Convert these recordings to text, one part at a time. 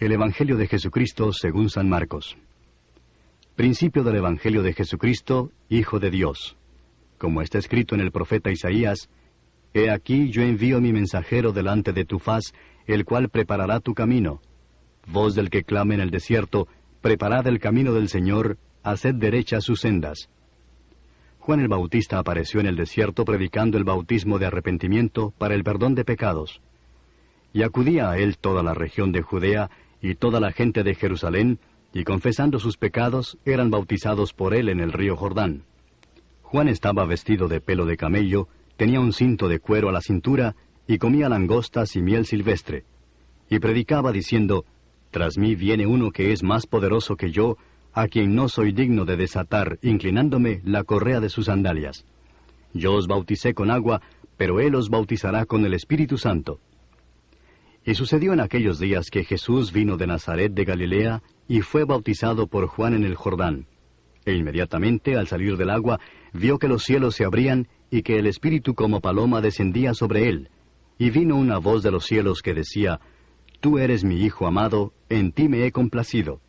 El Evangelio de Jesucristo según San Marcos. Principio del Evangelio de Jesucristo, Hijo de Dios. Como está escrito en el profeta Isaías: He aquí yo envío mi mensajero delante de tu faz, el cual preparará tu camino. Voz del que clama en el desierto: Preparad el camino del Señor, haced derechas sus sendas. Juan el Bautista apareció en el desierto predicando el bautismo de arrepentimiento para el perdón de pecados. Y acudía a él toda la región de Judea y toda la gente de Jerusalén, y confesando sus pecados, eran bautizados por él en el río Jordán. Juan estaba vestido de pelo de camello, tenía un cinto de cuero a la cintura, y comía langostas y miel silvestre. Y predicaba diciendo: Tras mí viene uno que es más poderoso que yo, a quien no soy digno de desatar, inclinándome, la correa de sus sandalias. Yo os bauticé con agua, pero él os bautizará con el Espíritu Santo. Y sucedió en aquellos días que Jesús vino de Nazaret de Galilea, y fue bautizado por Juan en el Jordán. E inmediatamente, al salir del agua, vio que los cielos se abrían, y que el Espíritu como paloma descendía sobre él. Y vino una voz de los cielos que decía: Tú eres mi Hijo amado, en ti me he complacido.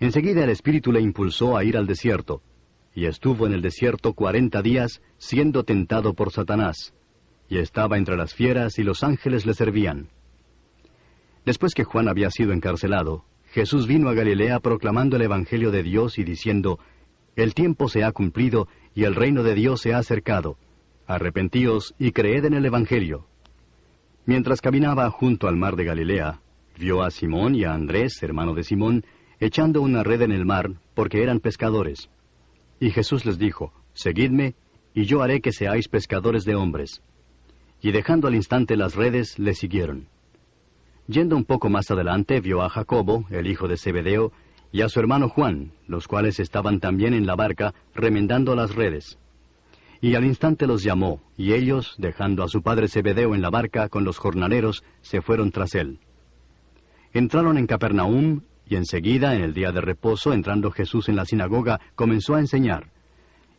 Enseguida el Espíritu le impulsó a ir al desierto, y estuvo en el desierto 40 días, siendo tentado por Satanás. Y estaba entre las fieras, y los ángeles le servían. Después que Juan había sido encarcelado, Jesús vino a Galilea proclamando el Evangelio de Dios y diciendo: El tiempo se ha cumplido, y el reino de Dios se ha acercado. Arrepentíos y creed en el Evangelio. Mientras caminaba junto al mar de Galilea, vio a Simón y a Andrés, hermano de Simón, echando una red en el mar, porque eran pescadores. Y Jesús les dijo: Seguidme, y yo haré que seáis pescadores de hombres. Y dejando al instante las redes, le siguieron. Yendo un poco más adelante, vio a Jacobo, el hijo de Zebedeo, y a su hermano Juan, los cuales estaban también en la barca, remendando las redes. Y al instante los llamó, y ellos, dejando a su padre Zebedeo en la barca con los jornaleros, se fueron tras él. Entraron en Capernaum, y enseguida, en el día de reposo, entrando Jesús en la sinagoga, comenzó a enseñar.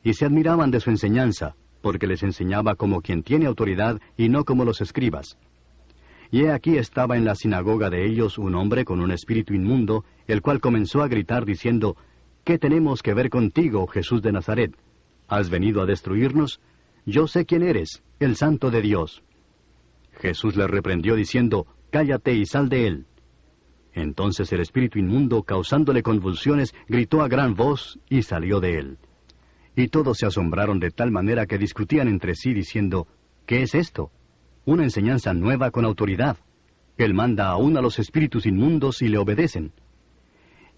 Y se admiraban de su enseñanza, porque les enseñaba como quien tiene autoridad y no como los escribas. Y he aquí estaba en la sinagoga de ellos un hombre con un espíritu inmundo, el cual comenzó a gritar diciendo: ¿Qué tenemos que ver contigo, Jesús de Nazaret? ¿Has venido a destruirnos? Yo sé quién eres, el Santo de Dios. Jesús le reprendió diciendo: Cállate y sal de él. Entonces el espíritu inmundo, causándole convulsiones, gritó a gran voz y salió de él. Y todos se asombraron de tal manera que discutían entre sí diciendo: ¿Qué es esto? Una enseñanza nueva con autoridad. Él manda aún a los espíritus inmundos y le obedecen.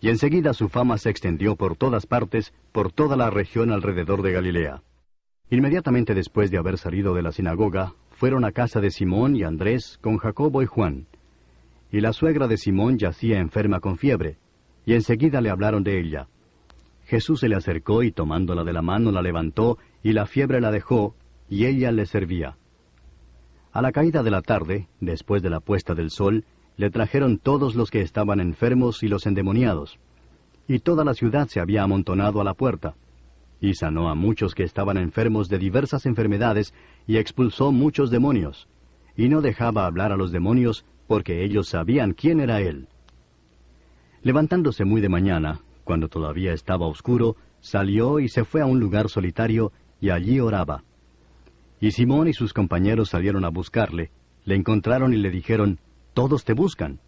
Y enseguida su fama se extendió por todas partes, por toda la región alrededor de Galilea. Inmediatamente después de haber salido de la sinagoga, fueron a casa de Simón y Andrés con Jacobo y Juan. Y la suegra de Simón yacía enferma con fiebre, y enseguida le hablaron de ella. Jesús se le acercó y tomándola de la mano la levantó, y la fiebre la dejó, y ella le servía. A la caída de la tarde, después de la puesta del sol, le trajeron todos los que estaban enfermos y los endemoniados. Y toda la ciudad se había amontonado a la puerta. Y sanó a muchos que estaban enfermos de diversas enfermedades, y expulsó muchos demonios. Y no dejaba hablar a los demonios, porque ellos sabían quién era él. Levantándose muy de mañana, cuando todavía estaba oscuro, salió y se fue a un lugar solitario, y allí oraba. Y Simón y sus compañeros salieron a buscarle, le encontraron y le dijeron: Todos te buscan.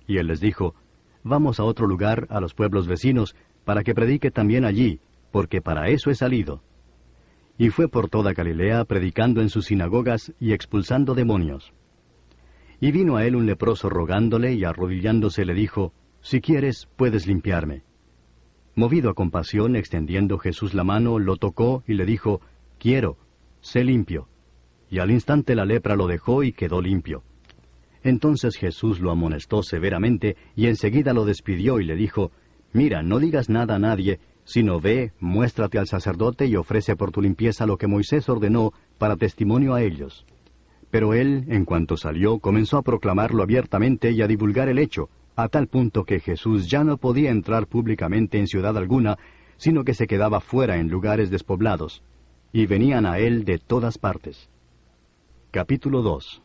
Y él les dijo: Vamos a otro lugar, a los pueblos vecinos, para que predique también allí, porque para eso he salido. Y fue por toda Galilea, predicando en sus sinagogas y expulsando demonios. Y vino a él un leproso rogándole, y arrodillándose le dijo: Si quieres, puedes limpiarme. Movido a compasión, extendiendo Jesús la mano, lo tocó y le dijo: Quiero, sé limpio. Y al instante la lepra lo dejó y quedó limpio. Entonces Jesús lo amonestó severamente, y enseguida lo despidió y le dijo: Mira, no digas nada a nadie, sino ve, muéstrate al sacerdote y ofrece por tu limpieza lo que Moisés ordenó, para testimonio a ellos. Pero él, en cuanto salió, comenzó a proclamarlo abiertamente y a divulgar el hecho, a tal punto que Jesús ya no podía entrar públicamente en ciudad alguna, sino que se quedaba fuera en lugares despoblados, y venían a él de todas partes. Capítulo 2.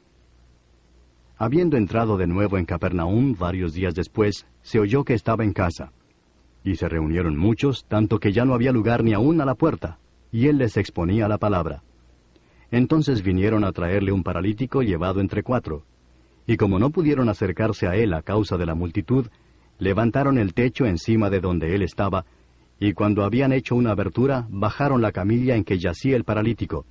Habiendo entrado de nuevo en Capernaum varios días después, se oyó que estaba en casa. Y se reunieron muchos, tanto que ya no había lugar ni aún a la puerta, y él les exponía la palabra. Entonces vinieron a traerle un paralítico llevado entre 4. Y como no pudieron acercarse a él a causa de la multitud, levantaron el techo encima de donde él estaba, y cuando habían hecho una abertura, bajaron la camilla en que yacía el paralítico.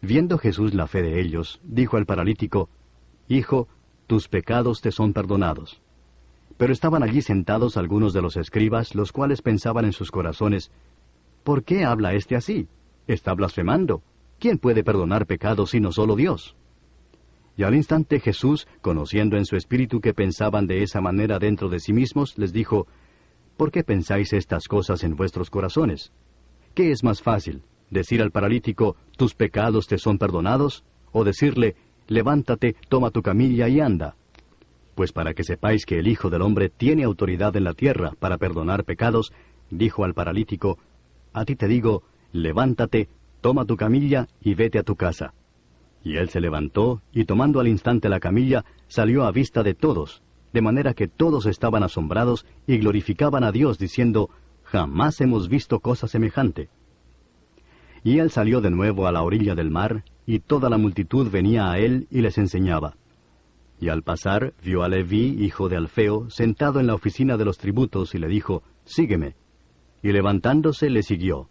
Viendo Jesús la fe de ellos, dijo al paralítico, «Hijo, tus pecados te son perdonados». Pero estaban allí sentados algunos de los escribas, los cuales pensaban en sus corazones, «¿Por qué habla éste así? Está blasfemando. ¿Quién puede perdonar pecados sino solo Dios?» Y al instante Jesús, conociendo en su espíritu que pensaban de esa manera dentro de sí mismos, les dijo, «¿Por qué pensáis estas cosas en vuestros corazones? ¿Qué es más fácil, decir al paralítico, tus pecados te son perdonados, o decirle, levántate, toma tu camilla y anda? Pues para que sepáis que el Hijo del Hombre tiene autoridad en la tierra para perdonar pecados, dijo al paralítico, a ti te digo, levántate, toma tu camilla y vete a tu casa. Y él se levantó, y tomando al instante la camilla, salió a vista de todos, de manera que todos estaban asombrados y glorificaban a Dios, diciendo, jamás hemos visto cosa semejante. Y él salió de nuevo a la orilla del mar, y toda la multitud venía a él y les enseñaba. Y al pasar, vio a Leví, hijo de Alfeo, sentado en la oficina de los tributos, y le dijo, sígueme. Y levantándose, le siguió.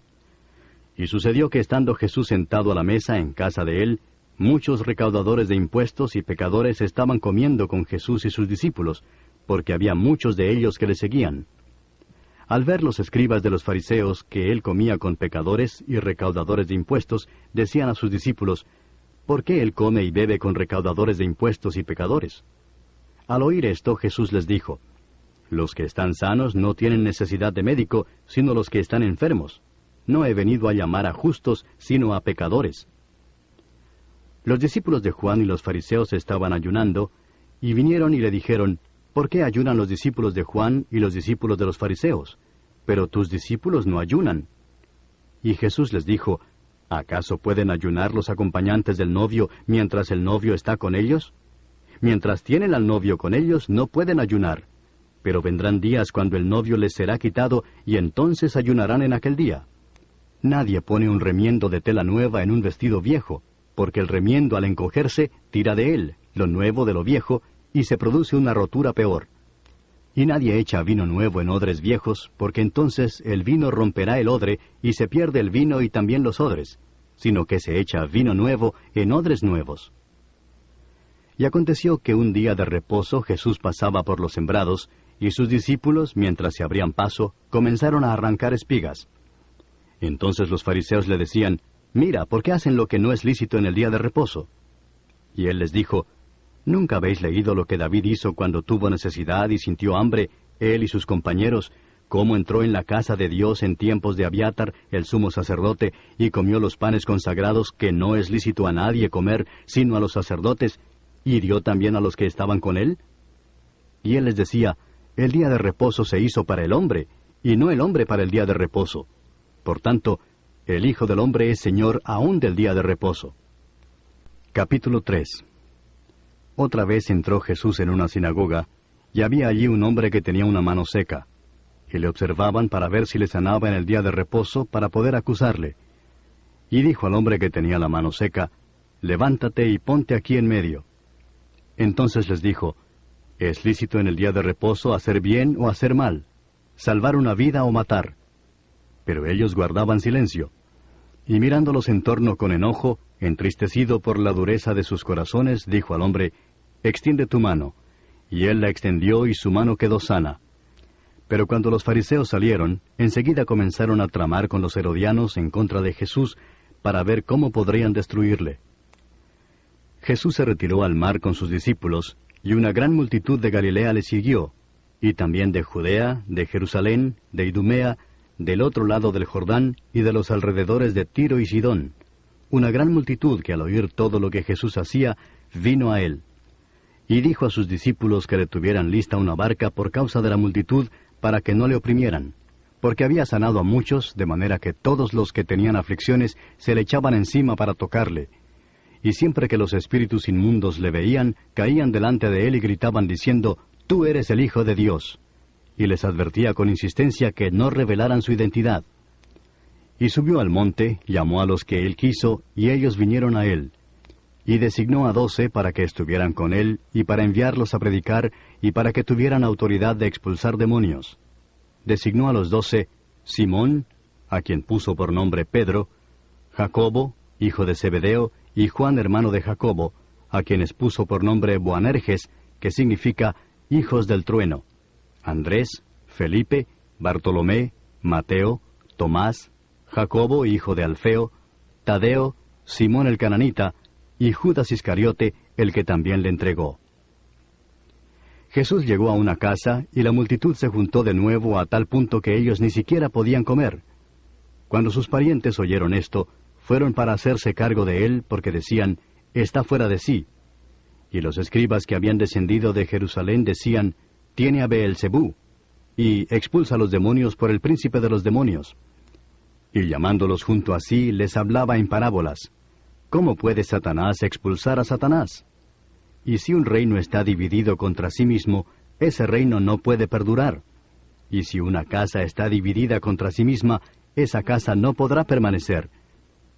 Y sucedió que estando Jesús sentado a la mesa en casa de él, muchos recaudadores de impuestos y pecadores estaban comiendo con Jesús y sus discípulos, porque había muchos de ellos que le seguían. Al ver los escribas de los fariseos que él comía con pecadores y recaudadores de impuestos, decían a sus discípulos, ¿por qué él come y bebe con recaudadores de impuestos y pecadores? Al oír esto, Jesús les dijo, los que están sanos no tienen necesidad de médico, sino los que están enfermos. No he venido a llamar a justos, sino a pecadores. Los discípulos de Juan y los fariseos estaban ayunando, y vinieron y le dijeron, ¿por qué ayunan los discípulos de Juan y los discípulos de los fariseos? Pero tus discípulos no ayunan. Y Jesús les dijo, ¿acaso pueden ayunar los acompañantes del novio mientras el novio está con ellos? Mientras tienen al novio con ellos, no pueden ayunar. Pero vendrán días cuando el novio les será quitado, y entonces ayunarán en aquel día. Nadie pone un remiendo de tela nueva en un vestido viejo, porque el remiendo al encogerse tira de él, lo nuevo de lo viejo, y se produce una rotura peor. Y nadie echa vino nuevo en odres viejos, porque entonces el vino romperá el odre, y se pierde el vino y también los odres, sino que se echa vino nuevo en odres nuevos. Y aconteció que un día de reposo Jesús pasaba por los sembrados, y sus discípulos, mientras se abrían paso, comenzaron a arrancar espigas. Entonces los fariseos le decían, «Mira, ¿por qué hacen lo que no es lícito en el día de reposo?» Y él les dijo, ¿nunca habéis leído lo que David hizo cuando tuvo necesidad y sintió hambre, él y sus compañeros, cómo entró en la casa de Dios en tiempos de Abiatar, el sumo sacerdote, y comió los panes consagrados que no es lícito a nadie comer, sino a los sacerdotes, y dio también a los que estaban con él? Y él les decía, el día de reposo se hizo para el hombre, y no el hombre para el día de reposo. Por tanto, el Hijo del Hombre es Señor aún del día de reposo. Capítulo 3. Otra vez entró Jesús en una sinagoga, y había allí un hombre que tenía una mano seca, y le observaban para ver si le sanaba en el día de reposo para poder acusarle. Y dijo al hombre que tenía la mano seca, levántate y ponte aquí en medio. Entonces les dijo, ¿es lícito en el día de reposo hacer bien o hacer mal, salvar una vida o matar? Pero ellos guardaban silencio. Y mirándolos en torno con enojo, entristecido por la dureza de sus corazones, dijo al hombre, extiende tu mano. Y él la extendió y su mano quedó sana. Pero cuando los fariseos salieron, enseguida comenzaron a tramar con los herodianos en contra de Jesús, para ver cómo podrían destruirle. Jesús se retiró al mar con sus discípulos, y una gran multitud de Galilea le siguió, y también de Judea, de Jerusalén, de Idumea, del otro lado del Jordán, y de los alrededores de Tiro y Sidón. Una gran multitud que al oír todo lo que Jesús hacía, vino a él. Y dijo a sus discípulos que le tuvieran lista una barca por causa de la multitud, para que no le oprimieran, porque había sanado a muchos, de manera que todos los que tenían aflicciones se le echaban encima para tocarle. y siempre que los espíritus inmundos le veían, caían delante de él y gritaban diciendo, «Tú eres el Hijo de Dios». Y les advertía con insistencia que no revelaran su identidad. Y subió al monte, llamó a los que él quiso, y ellos vinieron a él. Y designó a 12 para que estuvieran con él, y para enviarlos a predicar, y para que tuvieran autoridad de expulsar demonios. Designó a los 12, Simón, a quien puso por nombre Pedro, Jacobo, hijo de Zebedeo, y Juan, hermano de Jacobo, a quienes puso por nombre Boanerges, que significa hijos del trueno, Andrés, Felipe, Bartolomé, Mateo, Tomás, Jacobo, hijo de Alfeo, Tadeo, Simón el cananita, y Judas Iscariote, el que también le entregó. Jesús llegó a una casa, y la multitud se juntó de nuevo a tal punto que ellos ni siquiera podían comer. Cuando sus parientes oyeron esto, fueron para hacerse cargo de él, porque decían, «Está fuera de sí». Y los escribas que habían descendido de Jerusalén decían, «Tiene a Beelzebú», y «expulsa a los demonios por el príncipe de los demonios». Y llamándolos junto a sí, les hablaba en parábolas. ¿Cómo puede Satanás expulsar a Satanás? Y si un reino está dividido contra sí mismo, ese reino no puede perdurar. Y si una casa está dividida contra sí misma, esa casa no podrá permanecer.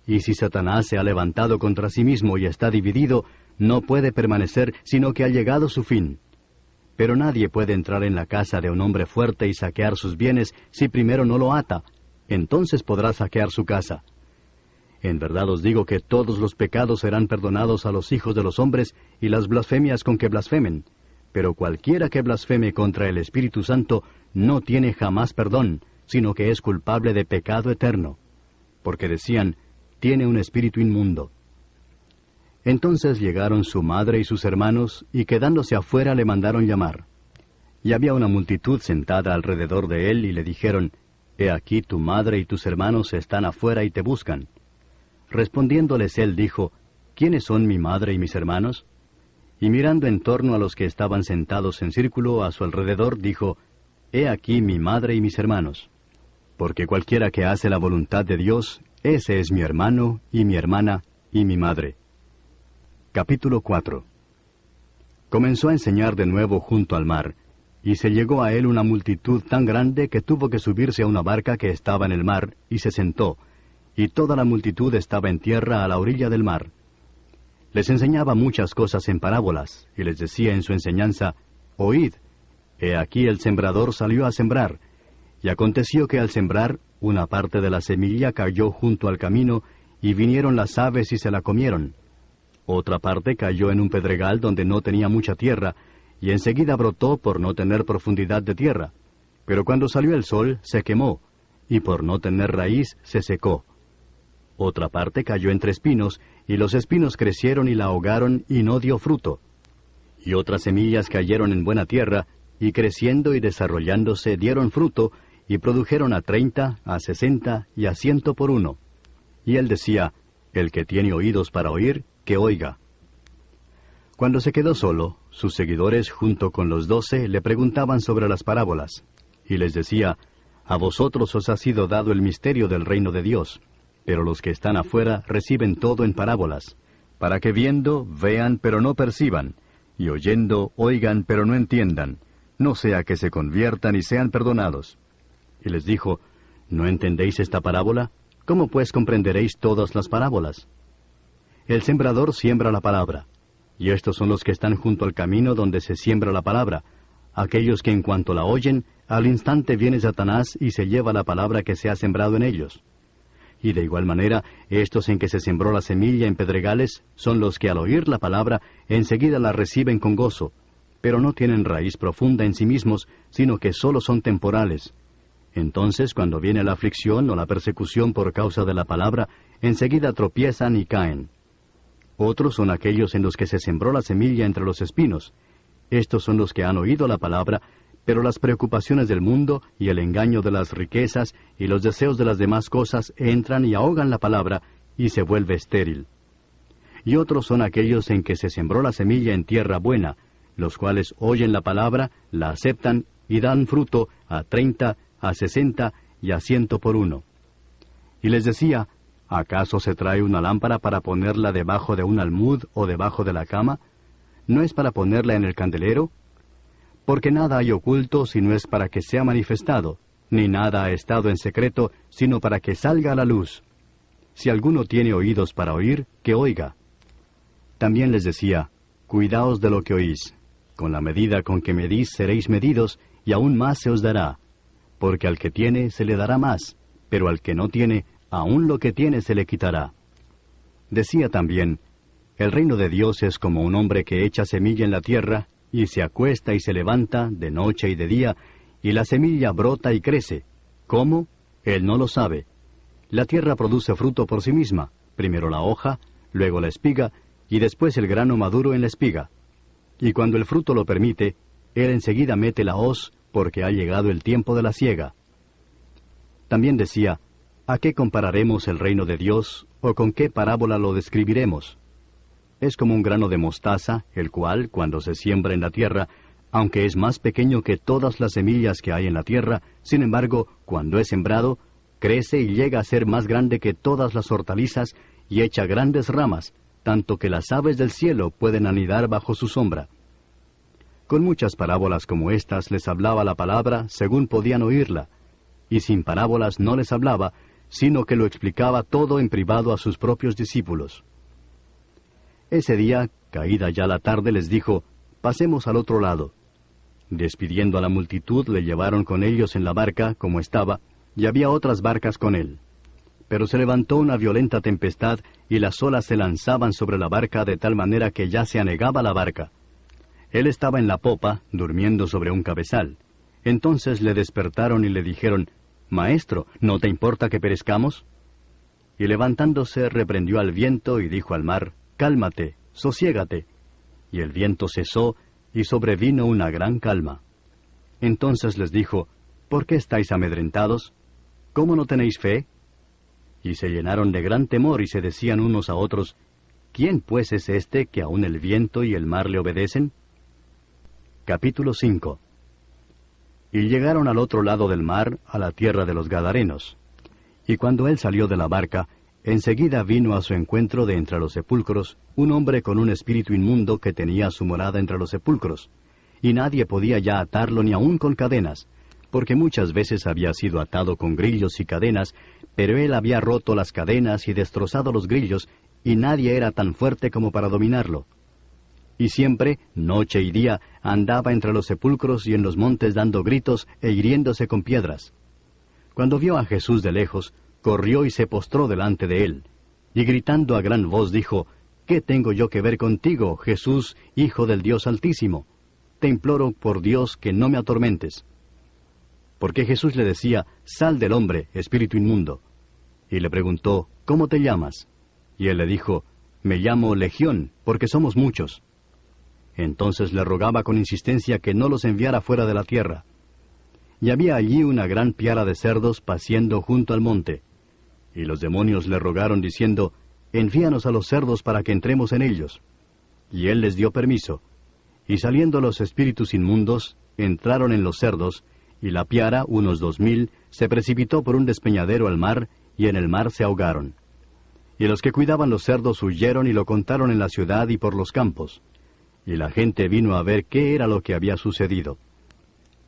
Y si Satanás se ha levantado contra sí mismo y está dividido, no puede permanecer, sino que ha llegado su fin. Pero nadie puede entrar en la casa de un hombre fuerte y saquear sus bienes si primero no lo ata. Entonces podrá saquear su casa. En verdad os digo que todos los pecados serán perdonados a los hijos de los hombres y las blasfemias con que blasfemen. Pero cualquiera que blasfeme contra el Espíritu Santo no tiene jamás perdón, sino que es culpable de pecado eterno. Porque decían, tiene un espíritu inmundo. Entonces llegaron su madre y sus hermanos, y quedándose afuera le mandaron llamar. Y había una multitud sentada alrededor de él, y le dijeron, «He aquí tu madre y tus hermanos están afuera y te buscan». Respondiéndoles él dijo, «¿Quiénes son mi madre y mis hermanos?» Y mirando en torno a los que estaban sentados en círculo a su alrededor, dijo, «He aquí mi madre y mis hermanos. Porque cualquiera que hace la voluntad de Dios, ese es mi hermano, y mi hermana, y mi madre». Capítulo 4. Comenzó a enseñar de nuevo junto al mar, y se llegó a él una multitud tan grande que tuvo que subirse a una barca que estaba en el mar, y se sentó, y toda la multitud estaba en tierra a la orilla del mar. Les enseñaba muchas cosas en parábolas, y les decía en su enseñanza, «Oíd, he aquí el sembrador salió a sembrar, y aconteció que al sembrar, una parte de la semilla cayó junto al camino, y vinieron las aves y se la comieron. Otra parte cayó en un pedregal donde no tenía mucha tierra, y enseguida brotó por no tener profundidad de tierra. Pero cuando salió el sol, se quemó, y por no tener raíz, se secó. Otra parte cayó entre espinos, y los espinos crecieron y la ahogaron, y no dio fruto. Y otras semillas cayeron en buena tierra, y creciendo y desarrollándose dieron fruto, y produjeron a 30, a 60, y a 100 por uno. Y él decía, «El que tiene oídos para oír, que oiga». Cuando se quedó solo, sus seguidores junto con los 12 le preguntaban sobre las parábolas, y les decía, «A vosotros os ha sido dado el misterio del reino de Dios, pero los que están afuera reciben todo en parábolas, para que viendo, vean, pero no perciban, y oyendo, oigan, pero no entiendan, no sea que se conviertan y sean perdonados». Y les dijo, «¿No entendéis esta parábola? ¿Cómo pues comprenderéis todas las parábolas? El sembrador siembra la palabra, y estos son los que están junto al camino donde se siembra la palabra, aquellos que en cuanto la oyen, al instante viene Satanás y se lleva la palabra que se ha sembrado en ellos. Y de igual manera, estos en que se sembró la semilla en pedregales, son los que al oír la palabra, enseguida la reciben con gozo, pero no tienen raíz profunda en sí mismos, sino que sólo son temporales. Entonces, cuando viene la aflicción o la persecución por causa de la palabra, enseguida tropiezan y caen. Otros son aquellos en los que se sembró la semilla entre los espinos. Estos son los que han oído la palabra, pero las preocupaciones del mundo y el engaño de las riquezas y los deseos de las demás cosas entran y ahogan la palabra, y se vuelve estéril. Y otros son aquellos en que se sembró la semilla en tierra buena, los cuales oyen la palabra, la aceptan y dan fruto a 30, a 60 y a 100 por uno. Y les decía, ¿Acaso se trae una lámpara para ponerla debajo de un almud o debajo de la cama? ¿No es para ponerla en el candelero? Porque nada hay oculto si no es para que sea manifestado, ni nada ha estado en secreto, sino para que salga a la luz. Si alguno tiene oídos para oír, que oiga. También les decía, cuidaos de lo que oís. Con la medida con que medís seréis medidos, y aún más se os dará. Porque al que tiene se le dará más, pero al que no tiene, aún lo que tiene se le quitará. Decía también, el reino de Dios es como un hombre que echa semilla en la tierra, y se acuesta y se levanta, de noche y de día, y la semilla brota y crece. ¿Cómo? Él no lo sabe. La tierra produce fruto por sí misma, primero la hoja, luego la espiga, y después el grano maduro en la espiga. Y cuando el fruto lo permite, él enseguida mete la hoz, porque ha llegado el tiempo de la siega. También decía, ¿a qué compararemos el reino de Dios, o con qué parábola lo describiremos? Es como un grano de mostaza, el cual, cuando se siembra en la tierra, aunque es más pequeño que todas las semillas que hay en la tierra, sin embargo, cuando es sembrado, crece y llega a ser más grande que todas las hortalizas, y echa grandes ramas, tanto que las aves del cielo pueden anidar bajo su sombra. Con muchas parábolas como estas les hablaba la palabra según podían oírla, y sin parábolas no les hablaba, sino que lo explicaba todo en privado a sus propios discípulos. Ese día, caída ya la tarde, les dijo, pasemos al otro lado. Despidiendo a la multitud, le llevaron con ellos en la barca, como estaba, y había otras barcas con él. Pero se levantó una violenta tempestad, y las olas se lanzaban sobre la barca de tal manera que ya se anegaba la barca. Él estaba en la popa, durmiendo sobre un cabezal. Entonces le despertaron y le dijeron, Maestro, ¿no te importa que perezcamos? Y levantándose reprendió al viento y dijo al mar, Cálmate, sosiégate. Y el viento cesó, y sobrevino una gran calma. Entonces les dijo, ¿por qué estáis amedrentados? ¿Cómo no tenéis fe? Y se llenaron de gran temor y se decían unos a otros, ¿quién pues es este que aun el viento y el mar le obedecen? Capítulo 5. Y llegaron al otro lado del mar, a la tierra de los Gadarenos. Y cuando él salió de la barca, enseguida vino a su encuentro de entre los sepulcros un hombre con un espíritu inmundo que tenía su morada entre los sepulcros, y nadie podía ya atarlo ni aun con cadenas, porque muchas veces había sido atado con grillos y cadenas, pero él había roto las cadenas y destrozado los grillos, y nadie era tan fuerte como para dominarlo. Y siempre, noche y día, andaba entre los sepulcros y en los montes dando gritos e hiriéndose con piedras. Cuando vio a Jesús de lejos, corrió y se postró delante de él, y gritando a gran voz dijo, ¿qué tengo yo que ver contigo, Jesús, Hijo del Dios Altísimo? Te imploro por Dios que no me atormentes. Porque Jesús le decía, sal del hombre, espíritu inmundo. Y le preguntó, ¿cómo te llamas? Y él le dijo, me llamo Legión, porque somos muchos. Entonces le rogaba con insistencia que no los enviara fuera de la tierra. Y había allí una gran piara de cerdos paciendo junto al monte. Y los demonios le rogaron diciendo, envíanos a los cerdos para que entremos en ellos. Y él les dio permiso. Y saliendo los espíritus inmundos, entraron en los cerdos, y la piara, unos 2000, se precipitó por un despeñadero al mar, y en el mar se ahogaron. Y los que cuidaban los cerdos huyeron y lo contaron en la ciudad y por los campos. Y la gente vino a ver qué era lo que había sucedido.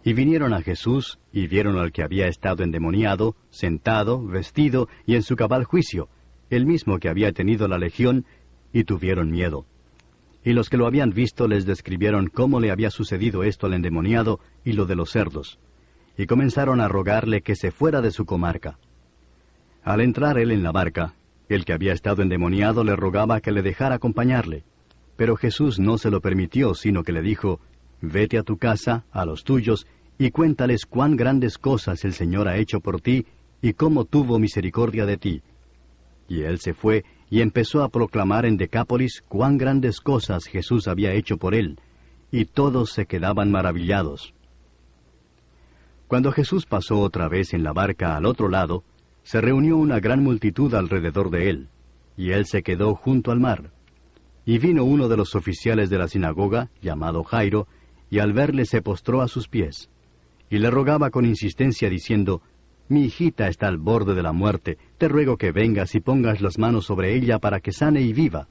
Y vinieron a Jesús, y vieron al que había estado endemoniado, sentado, vestido, y en su cabal juicio, el mismo que había tenido la legión, y tuvieron miedo. Y los que lo habían visto les describieron cómo le había sucedido esto al endemoniado y lo de los cerdos. Y comenzaron a rogarle que se fuera de su comarca. Al entrar él en la barca, el que había estado endemoniado le rogaba que le dejara acompañarle. Pero Jesús no se lo permitió, sino que le dijo, vete a tu casa, a los tuyos, y cuéntales cuán grandes cosas el Señor ha hecho por ti, y cómo tuvo misericordia de ti. Y él se fue, y empezó a proclamar en Decápolis cuán grandes cosas Jesús había hecho por él, y todos se quedaban maravillados. Cuando Jesús pasó otra vez en la barca al otro lado, se reunió una gran multitud alrededor de él, y él se quedó junto al mar. Y vino uno de los oficiales de la sinagoga, llamado Jairo, y al verle se postró a sus pies, y le rogaba con insistencia diciendo, mi hijita está al borde de la muerte, te ruego que vengas y pongas las manos sobre ella para que sane y viva.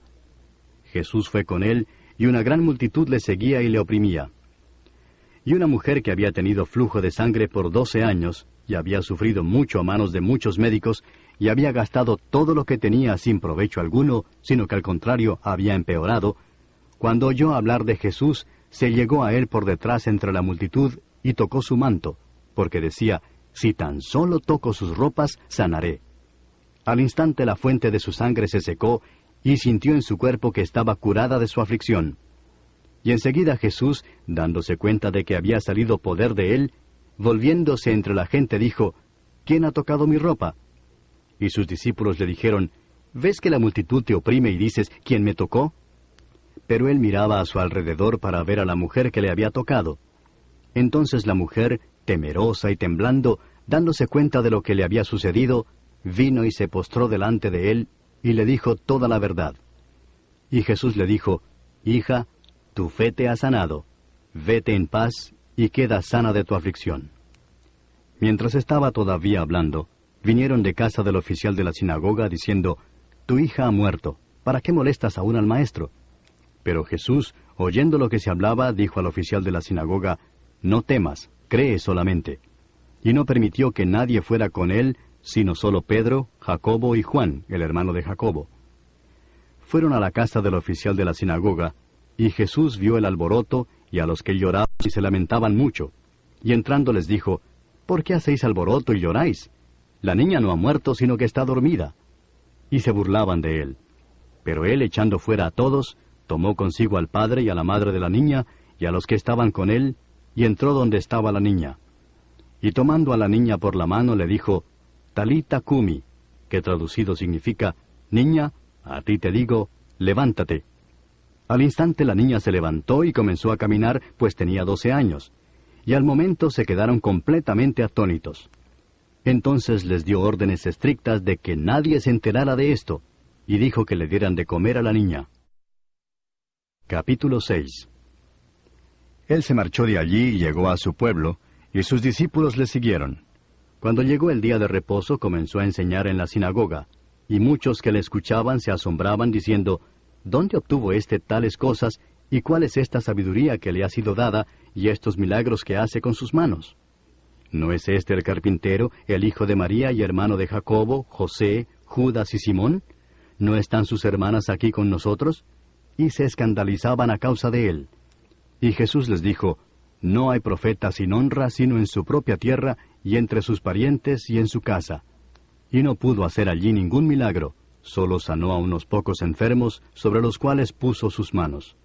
Jesús fue con él, y una gran multitud le seguía y le oprimía. Y una mujer que había tenido flujo de sangre por 12 años, y había sufrido mucho a manos de muchos médicos, y había gastado todo lo que tenía sin provecho alguno, sino que al contrario había empeorado, cuando oyó hablar de Jesús, se llegó a él por detrás entre la multitud, y tocó su manto, porque decía, si tan solo toco sus ropas, sanaré. Al instante la fuente de su sangre se secó, y sintió en su cuerpo que estaba curada de su aflicción. Y enseguida Jesús, dándose cuenta de que había salido poder de él, volviéndose entre la gente dijo, ¿quién ha tocado mi ropa? Y sus discípulos le dijeron, ¿ves que la multitud te oprime y dices, ¿quién me tocó? Pero él miraba a su alrededor para ver a la mujer que le había tocado. Entonces la mujer, temerosa y temblando, dándose cuenta de lo que le había sucedido, vino y se postró delante de él, y le dijo toda la verdad. Y Jesús le dijo, hija, tu fe te ha sanado, vete en paz, y queda sana de tu aflicción. Mientras estaba todavía hablando, vinieron de casa del oficial de la sinagoga, diciendo, tu hija ha muerto, ¿para qué molestas aún al maestro? Pero Jesús, oyendo lo que se hablaba, dijo al oficial de la sinagoga, no temas, cree solamente. Y no permitió que nadie fuera con él, sino solo Pedro, Jacobo y Juan, el hermano de Jacobo. Fueron a la casa del oficial de la sinagoga, y Jesús vio el alboroto, y a los que lloraban y se lamentaban mucho. Y entrando les dijo, ¿por qué hacéis alboroto y lloráis? La niña no ha muerto, sino que está dormida. Y se burlaban de él. Pero él, echando fuera a todos, tomó consigo al padre y a la madre de la niña, y a los que estaban con él, y entró donde estaba la niña. Y tomando a la niña por la mano, le dijo, Talita cumi, que traducido significa, niña, a ti te digo, levántate. Al instante la niña se levantó y comenzó a caminar, pues tenía 12 años, y al momento se quedaron completamente atónitos. Entonces les dio órdenes estrictas de que nadie se enterara de esto, y dijo que le dieran de comer a la niña. Capítulo 6. Él se marchó de allí y llegó a su pueblo, y sus discípulos le siguieron. Cuando llegó el día de reposo, comenzó a enseñar en la sinagoga, y muchos que le escuchaban se asombraban, diciendo, ¿dónde obtuvo éste tales cosas, y cuál es esta sabiduría que le ha sido dada, y estos milagros que hace con sus manos? ¿No es este el carpintero, el hijo de María y hermano de Jacobo, José, Judas y Simón? ¿No están sus hermanas aquí con nosotros? Y se escandalizaban a causa de él. Y Jesús les dijo, no hay profeta sin honra sino en su propia tierra y entre sus parientes y en su casa. Y no pudo hacer allí ningún milagro, solo sanó a unos pocos enfermos sobre los cuales puso sus manos.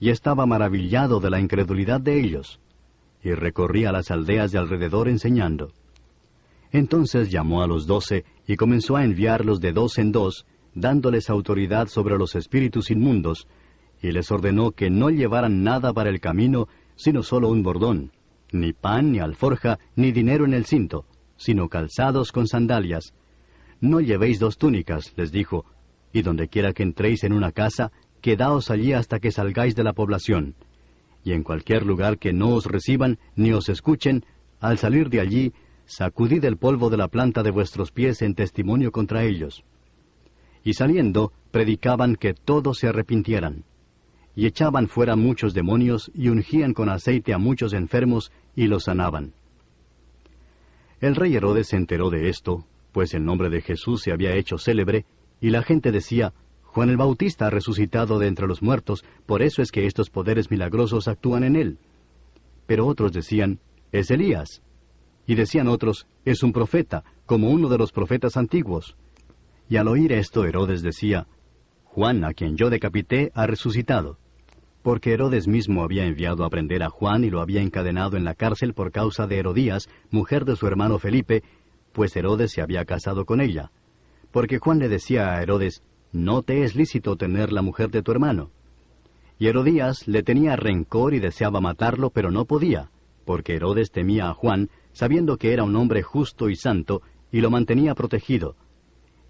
Y estaba maravillado de la incredulidad de ellos. Y recorría las aldeas de alrededor enseñando. Entonces llamó a los 12 y comenzó a enviarlos de 2 en 2, dándoles autoridad sobre los espíritus inmundos, y les ordenó que no llevaran nada para el camino, sino solo un bordón, ni pan, ni alforja, ni dinero en el cinto, sino calzados con sandalias. No llevéis 2 túnicas, les dijo, y donde quiera que entréis en una casa, quedaos allí hasta que salgáis de la población. Y en cualquier lugar que no os reciban, ni os escuchen, al salir de allí, sacudid el polvo de la planta de vuestros pies en testimonio contra ellos. Y saliendo, predicaban que todos se arrepintieran. Y echaban fuera muchos demonios, y ungían con aceite a muchos enfermos, y los sanaban. El rey Herodes se enteró de esto, pues el nombre de Jesús se había hecho célebre, y la gente decía, Juan el Bautista ha resucitado de entre los muertos, por eso es que estos poderes milagrosos actúan en él. Pero otros decían, es Elías. Y decían otros, es un profeta, como uno de los profetas antiguos. Y al oír esto Herodes decía, Juan, a quien yo decapité, ha resucitado. Porque Herodes mismo había enviado a prender a Juan y lo había encadenado en la cárcel por causa de Herodías, mujer de su hermano Felipe, pues Herodes se había casado con ella. Porque Juan le decía a Herodes, no te es lícito tener la mujer de tu hermano. Y Herodías le tenía rencor y deseaba matarlo, pero no podía, porque Herodes temía a Juan, sabiendo que era un hombre justo y santo, y lo mantenía protegido.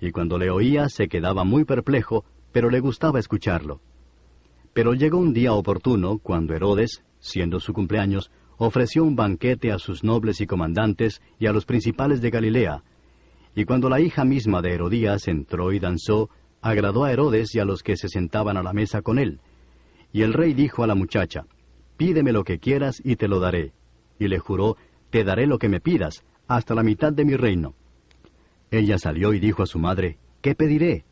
Y cuando le oía se quedaba muy perplejo, pero le gustaba escucharlo. Pero llegó un día oportuno, cuando Herodes, siendo su cumpleaños, ofreció un banquete a sus nobles y comandantes y a los principales de Galilea. Y cuando la hija misma de Herodías entró y danzó, agradó a Herodes y a los que se sentaban a la mesa con él. Y el rey dijo a la muchacha, «Pídeme lo que quieras y te lo daré». Y le juró, «Te daré lo que me pidas, hasta la mitad de mi reino». Ella salió y dijo a su madre, «¿Qué pediré?».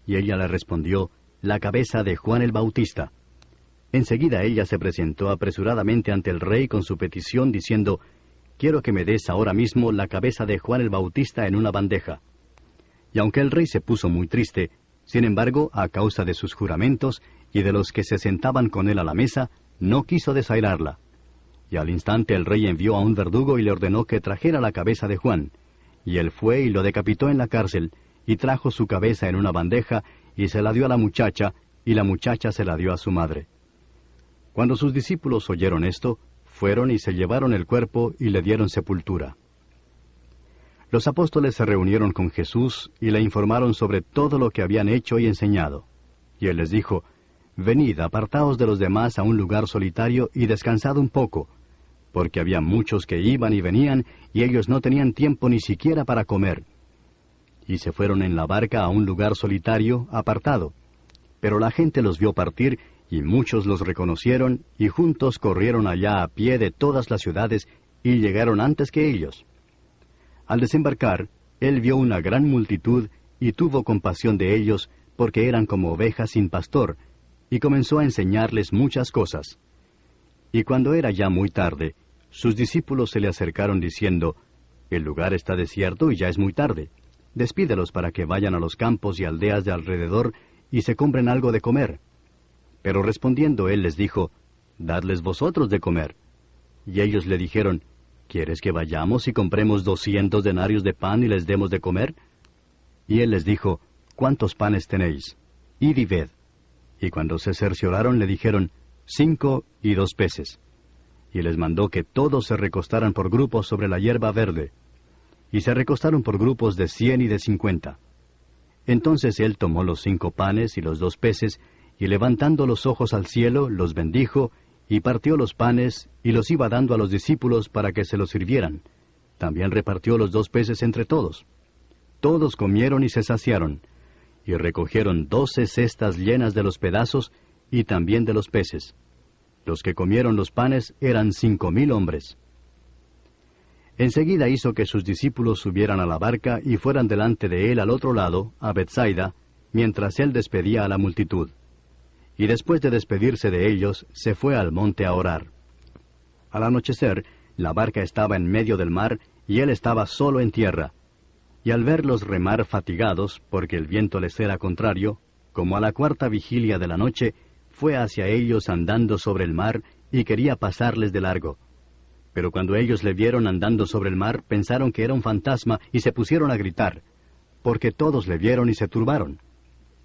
Y ella le respondió, «La cabeza de Juan el Bautista». Enseguida ella se presentó apresuradamente ante el rey con su petición, diciendo, «Quiero que me des ahora mismo la cabeza de Juan el Bautista en una bandeja». Y aunque el rey se puso muy triste, sin embargo, a causa de sus juramentos y de los que se sentaban con él a la mesa, no quiso desairarla. Y al instante el rey envió a un verdugo y le ordenó que trajera la cabeza de Juan. Y él fue y lo decapitó en la cárcel, y trajo su cabeza en una bandeja, y se la dio a la muchacha, y la muchacha se la dio a su madre. Cuando sus discípulos oyeron esto, fueron y se llevaron el cuerpo y le dieron sepultura. Los apóstoles se reunieron con Jesús y le informaron sobre todo lo que habían hecho y enseñado. Y él les dijo, «Venid, apartaos de los demás a un lugar solitario y descansad un poco», porque había muchos que iban y venían, y ellos no tenían tiempo ni siquiera para comer. Y se fueron en la barca a un lugar solitario, apartado. Pero la gente los vio partir, y muchos los reconocieron, y juntos corrieron allá a pie de todas las ciudades, y llegaron antes que ellos. Al desembarcar, él vio una gran multitud, y tuvo compasión de ellos, porque eran como ovejas sin pastor, y comenzó a enseñarles muchas cosas. Y cuando era ya muy tarde, sus discípulos se le acercaron diciendo, «El lugar está desierto y ya es muy tarde. Despídelos para que vayan a los campos y aldeas de alrededor y se compren algo de comer». Pero respondiendo él les dijo, «Dadles vosotros de comer». Y ellos le dijeron, «¿Quieres que vayamos y compremos 200 denarios de pan y les demos de comer?». Y él les dijo, «¿Cuántos panes tenéis? Id y ved». Y cuando se cercioraron le dijeron, 5 y 2 peces. Y les mandó que todos se recostaran por grupos sobre la hierba verde. Y se recostaron por grupos de 100 y de 50. Entonces él tomó los 5 panes y los 2 peces, y levantando los ojos al cielo, los bendijo, y partió los panes, y los iba dando a los discípulos para que se los sirvieran. También repartió los 2 peces entre todos. Todos comieron y se saciaron, y recogieron 12 cestas llenas de los pedazos, y también de los peces. Los que comieron los panes eran 5,000 hombres. Enseguida hizo que sus discípulos subieran a la barca y fueran delante de él al otro lado, a Betsaida, mientras él despedía a la multitud. Y después de despedirse de ellos, se fue al monte a orar. Al anochecer, la barca estaba en medio del mar, y él estaba solo en tierra. Y al verlos remar fatigados, porque el viento les era contrario, como a la 4ª vigilia de la noche, fue hacia ellos andando sobre el mar, y quería pasarles de largo. Pero cuando ellos le vieron andando sobre el mar, pensaron que era un fantasma, y se pusieron a gritar, porque todos le vieron y se turbaron.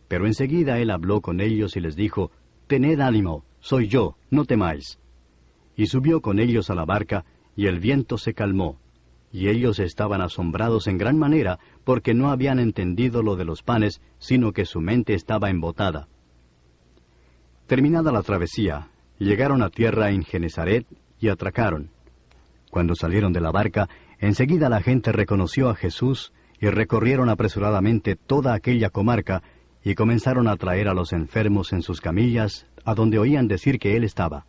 Pero enseguida él habló con ellos y les dijo, «Tened ánimo, soy yo, no temáis». Y subió con ellos a la barca, y el viento se calmó. Y ellos estaban asombrados en gran manera, porque no habían entendido lo de los panes, sino que su mente estaba embotada. Terminada la travesía, llegaron a tierra en Genesaret y atracaron. Cuando salieron de la barca, enseguida la gente reconoció a Jesús y recorrieron apresuradamente toda aquella comarca y comenzaron a traer a los enfermos en sus camillas, a donde oían decir que él estaba.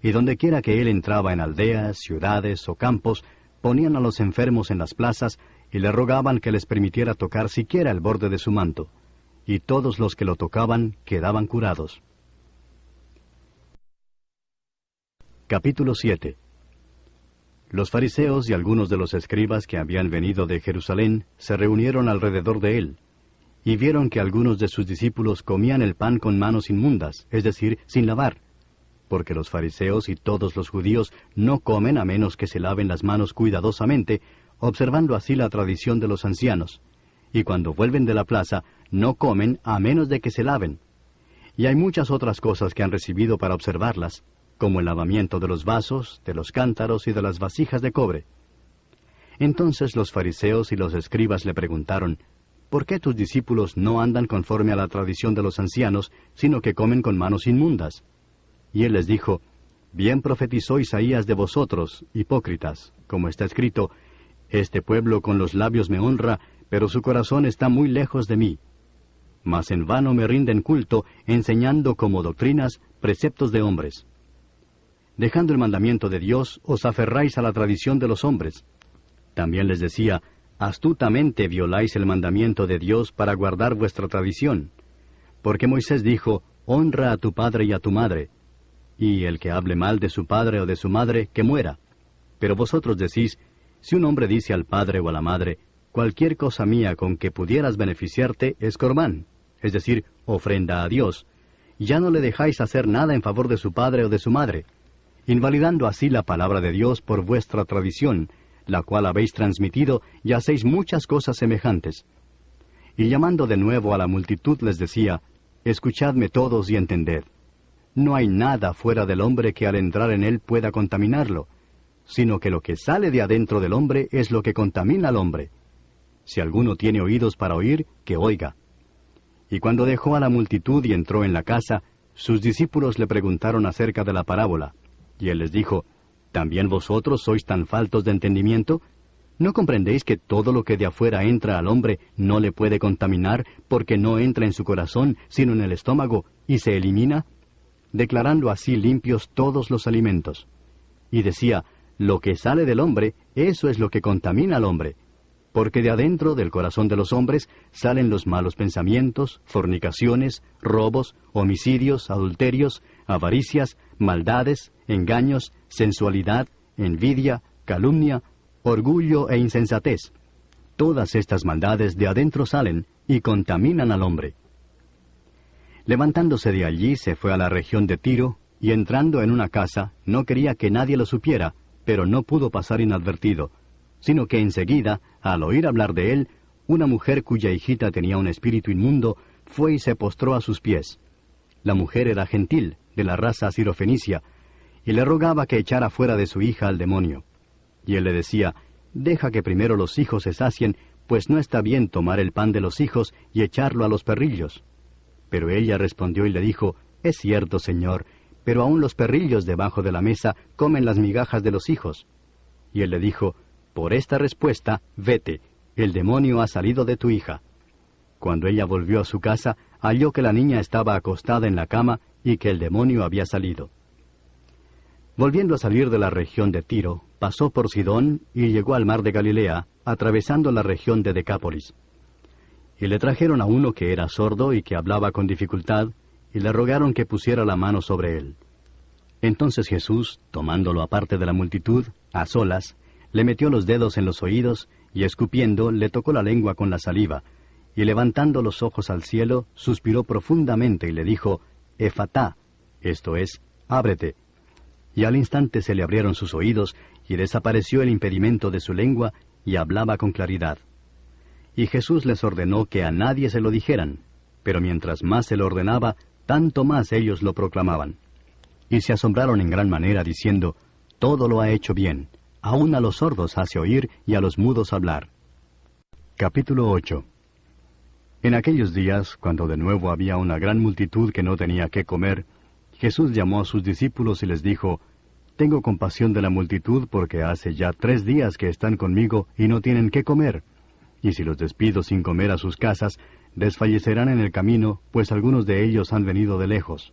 Y dondequiera que él entraba en aldeas, ciudades o campos, ponían a los enfermos en las plazas y le rogaban que les permitiera tocar siquiera el borde de su manto. Y todos los que lo tocaban quedaban curados. Capítulo 7. Los fariseos y algunos de los escribas que habían venido de Jerusalén se reunieron alrededor de él, y vieron que algunos de sus discípulos comían el pan con manos inmundas, es decir, sin lavar, porque los fariseos y todos los judíos no comen a menos que se laven las manos cuidadosamente, observando así la tradición de los ancianos, y cuando vuelven de la plaza no comen a menos de que se laven. Y hay muchas otras cosas que han recibido para observarlas, como el lavamiento de los vasos, de los cántaros y de las vasijas de cobre. Entonces los fariseos y los escribas le preguntaron, ¿por qué tus discípulos no andan conforme a la tradición de los ancianos, sino que comen con manos inmundas? Y él les dijo, Bien profetizó Isaías de vosotros, hipócritas, como está escrito, este pueblo con los labios me honra, pero su corazón está muy lejos de mí. Mas en vano me rinden culto, enseñando como doctrinas preceptos de hombres. Dejando el mandamiento de Dios, os aferráis a la tradición de los hombres. También les decía, astutamente violáis el mandamiento de Dios para guardar vuestra tradición. Porque Moisés dijo, honra a tu padre y a tu madre, y el que hable mal de su padre o de su madre, que muera. Pero vosotros decís, si un hombre dice al padre o a la madre, cualquier cosa mía con que pudieras beneficiarte es corbán, es decir, ofrenda a Dios, ya no le dejáis hacer nada en favor de su padre o de su madre, invalidando así la palabra de Dios por vuestra tradición, la cual habéis transmitido, y hacéis muchas cosas semejantes. Y llamando de nuevo a la multitud les decía, escuchadme todos y entended. No hay nada fuera del hombre que al entrar en él pueda contaminarlo, sino que lo que sale de adentro del hombre es lo que contamina al hombre. Si alguno tiene oídos para oír, que oiga. Y cuando dejó a la multitud y entró en la casa, sus discípulos le preguntaron acerca de la parábola. Y él les dijo, ¿también vosotros sois tan faltos de entendimiento? ¿No comprendéis que todo lo que de afuera entra al hombre no le puede contaminar, porque no entra en su corazón, sino en el estómago, y se elimina? Declarando así limpios todos los alimentos. Y decía, lo que sale del hombre, eso es lo que contamina al hombre. Porque de adentro del corazón de los hombres salen los malos pensamientos, fornicaciones, robos, homicidios, adulterios, avaricias, maldades, engaños, sensualidad, envidia, calumnia, orgullo e insensatez. Todas estas maldades de adentro salen y contaminan al hombre. Levantándose de allí se fue a la región de Tiro, y entrando en una casa, no quería que nadie lo supiera, pero no pudo pasar inadvertido, sino que enseguida, al oír hablar de él, una mujer cuya hijita tenía un espíritu inmundo, fue y se postró a sus pies. La mujer era gentil, de la raza sirofenicia, y le rogaba que echara fuera de su hija al demonio. Y él le decía, deja que primero los hijos se sacien, pues no está bien tomar el pan de los hijos y echarlo a los perrillos. Pero ella respondió y le dijo, es cierto, Señor, pero aún los perrillos debajo de la mesa comen las migajas de los hijos. Y él le dijo, por esta respuesta, vete, el demonio ha salido de tu hija. Cuando ella volvió a su casa, halló que la niña estaba acostada en la cama y que el demonio había salido. Volviendo a salir de la región de Tiro, pasó por Sidón y llegó al mar de Galilea, atravesando la región de Decápolis. Y le trajeron a uno que era sordo y que hablaba con dificultad, y le rogaron que pusiera la mano sobre él. Entonces Jesús, tomándolo aparte de la multitud, a solas, le metió los dedos en los oídos, y escupiendo, le tocó la lengua con la saliva, y levantando los ojos al cielo, suspiró profundamente y le dijo, Efatá, esto es, ábrete. Y al instante se le abrieron sus oídos, y desapareció el impedimento de su lengua, y hablaba con claridad. Y Jesús les ordenó que a nadie se lo dijeran, pero mientras más se lo ordenaba, tanto más ellos lo proclamaban. Y se asombraron en gran manera, diciendo, todo lo ha hecho bien, aun a los sordos hace oír y a los mudos hablar. Capítulo 8. En aquellos días, cuando de nuevo había una gran multitud que no tenía qué comer, Jesús llamó a sus discípulos y les dijo, tengo compasión de la multitud porque hace ya 3 días que están conmigo y no tienen qué comer. Y si los despido sin comer a sus casas, desfallecerán en el camino, pues algunos de ellos han venido de lejos.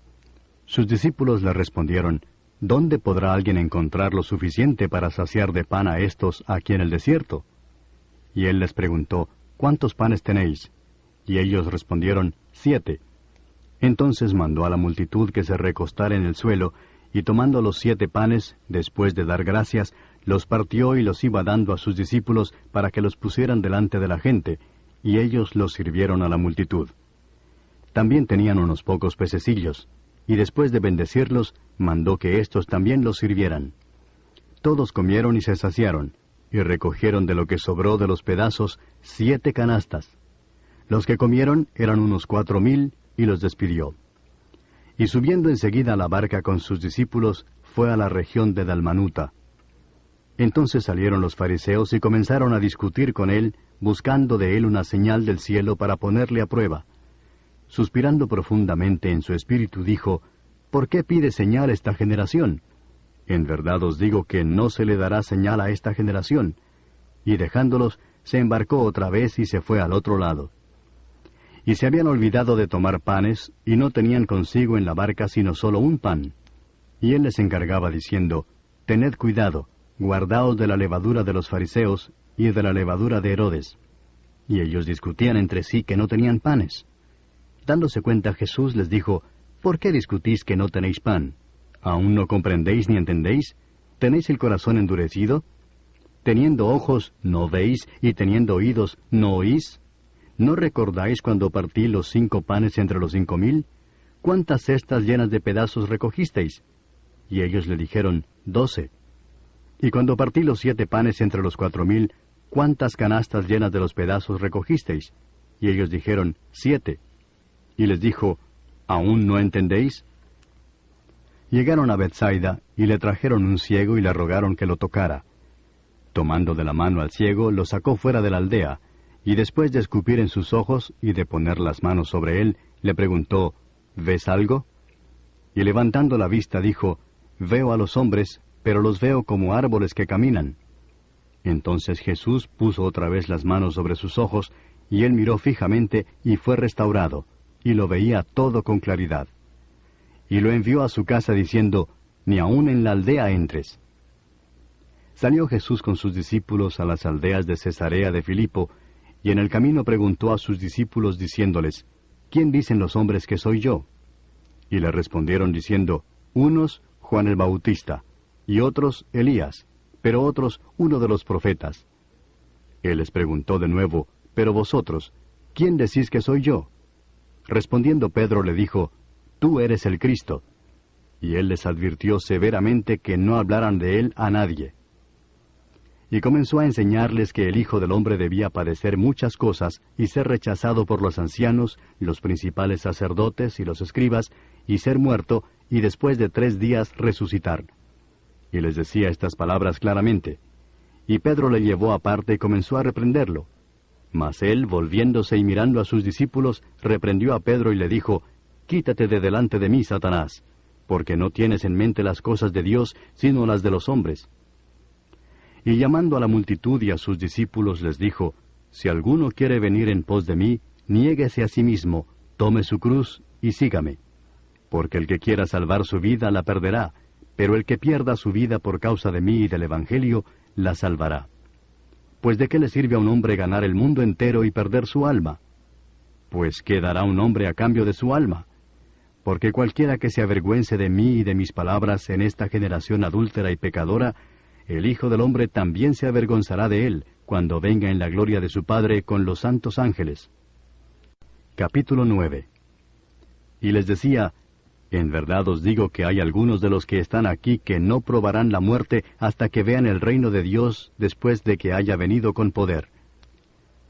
Sus discípulos le respondieron, ¿dónde podrá alguien encontrar lo suficiente para saciar de pan a estos aquí en el desierto? Y él les preguntó, ¿cuántos panes tenéis? Y ellos respondieron, 7. Entonces mandó a la multitud que se recostara en el suelo, y tomando los 7 panes, después de dar gracias, los partió y los iba dando a sus discípulos para que los pusieran delante de la gente, y ellos los sirvieron a la multitud. También tenían unos pocos pececillos, y después de bendecirlos, mandó que éstos también los sirvieran. Todos comieron y se saciaron, y recogieron de lo que sobró de los pedazos 7 canastas. Los que comieron eran unos 4,000, y los despidió. Y subiendo enseguida a la barca con sus discípulos, fue a la región de Dalmanuta. Entonces salieron los fariseos y comenzaron a discutir con él, buscando de él una señal del cielo para ponerle a prueba. Suspirando profundamente en su espíritu, dijo, ¿por qué pide señal esta generación? En verdad os digo que no se le dará señal a esta generación. Y dejándolos, se embarcó otra vez y se fue al otro lado. Y se habían olvidado de tomar panes, y no tenían consigo en la barca sino solo un pan. Y él les encargaba diciendo, Tened cuidado, guardaos de la levadura de los fariseos y de la levadura de Herodes. Y ellos discutían entre sí que no tenían panes. Dándose cuenta Jesús les dijo, ¿Por qué discutís que no tenéis pan? ¿Aún no comprendéis ni entendéis? ¿Tenéis el corazón endurecido? ¿Teniendo ojos, no veis, y teniendo oídos, no oís? ¿No recordáis cuando partí los 5 panes entre los 5,000? ¿Cuántas cestas llenas de pedazos recogisteis? Y ellos le dijeron, 12. Y cuando partí los 7 panes entre los 4,000, ¿cuántas canastas llenas de los pedazos recogisteis? Y ellos dijeron, 7. Y les dijo, ¿aún no entendéis? Llegaron a Bethsaida, y le trajeron un ciego y le rogaron que lo tocara. Tomando de la mano al ciego, lo sacó fuera de la aldea, y después de escupir en sus ojos y de poner las manos sobre él, le preguntó, ¿ves algo? Y levantando la vista dijo, Veo a los hombres, pero los veo como árboles que caminan. Entonces Jesús puso otra vez las manos sobre sus ojos, y él miró fijamente, y fue restaurado, y lo veía todo con claridad. Y lo envió a su casa diciendo, Ni aun en la aldea entres. Salió Jesús con sus discípulos a las aldeas de Cesarea de Filipo, y en el camino preguntó a sus discípulos diciéndoles, ¿Quién dicen los hombres que soy yo? Y le respondieron diciendo, unos, Juan el Bautista, y otros, Elías, pero otros, uno de los profetas. Él les preguntó de nuevo, pero vosotros, ¿quién decís que soy yo? Respondiendo Pedro le dijo, Tú eres el Cristo. Y él les advirtió severamente que no hablaran de él a nadie. Y comenzó a enseñarles que el Hijo del Hombre debía padecer muchas cosas y ser rechazado por los ancianos, los principales sacerdotes y los escribas, y ser muerto, y después de 3 días resucitar. Y les decía estas palabras claramente. Y Pedro le llevó aparte y comenzó a reprenderlo. Mas él, volviéndose y mirando a sus discípulos, reprendió a Pedro y le dijo, Quítate de delante de mí, Satanás, porque no tienes en mente las cosas de Dios, sino las de los hombres. Y llamando a la multitud y a sus discípulos les dijo, Si alguno quiere venir en pos de mí, niéguese a sí mismo, tome su cruz y sígame. Porque el que quiera salvar su vida la perderá, pero el que pierda su vida por causa de mí y del Evangelio, la salvará. Pues ¿de qué le sirve a un hombre ganar el mundo entero y perder su alma? Pues ¿qué dará un hombre a cambio de su alma? Porque cualquiera que se avergüence de mí y de mis palabras en esta generación adúltera y pecadora, el Hijo del Hombre también se avergonzará de él, cuando venga en la gloria de su Padre con los santos ángeles. Capítulo 9. Y les decía, En verdad os digo que hay algunos de los que están aquí que no probarán la muerte hasta que vean el reino de Dios después de que haya venido con poder.